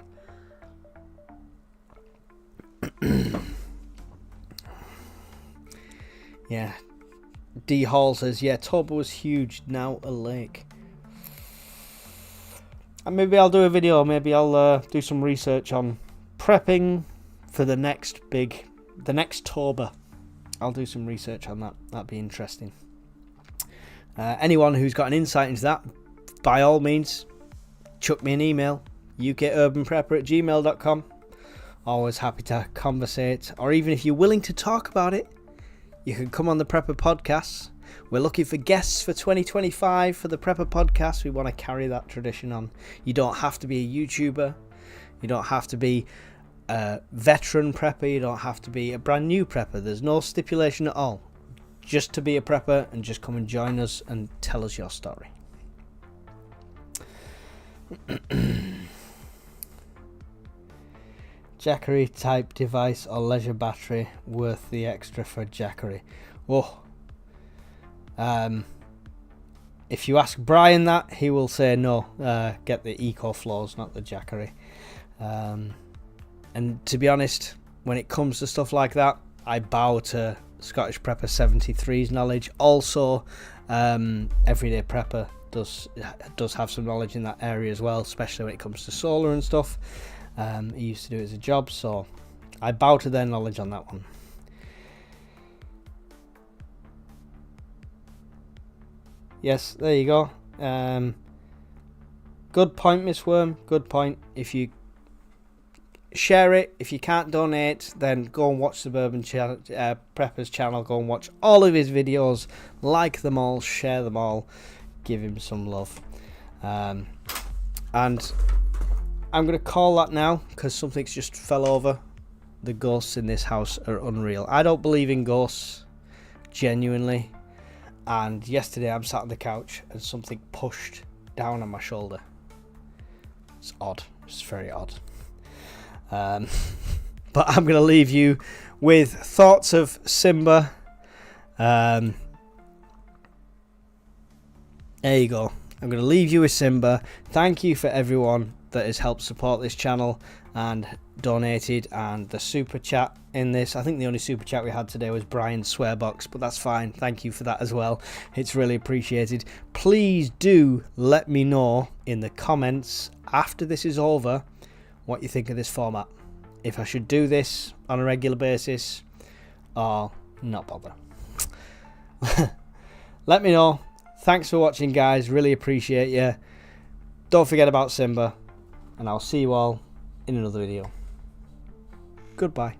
Yeah. D Hall says, yeah, Toba was huge, now a lake. And maybe I'll do a video, maybe I'll do some research on prepping for the next Toba. I'll do some research on that. That'd be interesting. Anyone who's got an insight into that, by all means, chuck me an email, ukurbanprepper@gmail.com. Always happy to conversate, or even if you're willing to talk about it, you can come on the Prepper Podcasts. We're looking for guests for 2025 for the Prepper Podcast. We want to carry that tradition on. You don't have to be a YouTuber. You don't have to be a veteran prepper. You don't have to be a brand new prepper. There's no stipulation at all. Just to be a prepper and just come and join us and tell us your story. Jackery type device or leisure battery worth the extra for Jackery? Oh, if you ask Brian that, he will say no. Get the EcoFlows, not the Jackery. And to be honest, when it comes to stuff like that, I bow to Scottish Prepper 73's knowledge. Also, Everyday Prepper does have some knowledge in that area as well, especially when it comes to solar and stuff. He used to do it as a job, so I bow to their knowledge on that one. Yes, there you go. Good point, Miss Worm. Good point. If you share it, if you can't donate, then go and watch Suburban Prepper's channel. Go and watch all of his videos. Like them all, share them all, give him some love. And I'm going to call that now because something's just fell over. The ghosts in this house are unreal. I don't believe in ghosts, genuinely. And yesterday I'm sat on the couch and something pushed down on my shoulder. It's odd. It's very odd. But I'm going to leave you with thoughts of Simba. There you go. I'm going to leave you with Simba. Thank you for everyone that has helped support this channel and donated, and the super chat in this. I think the only super chat we had today was Brian's Swearbox, but that's fine. Thank you for that as well. It's really appreciated. Please do let me know in the comments after this is over what you think of this format. If I should do this on a regular basis or not bother. Let me know. Thanks for watching, guys. Really appreciate you. Don't forget about Simba. And I'll see you all in another video. Goodbye.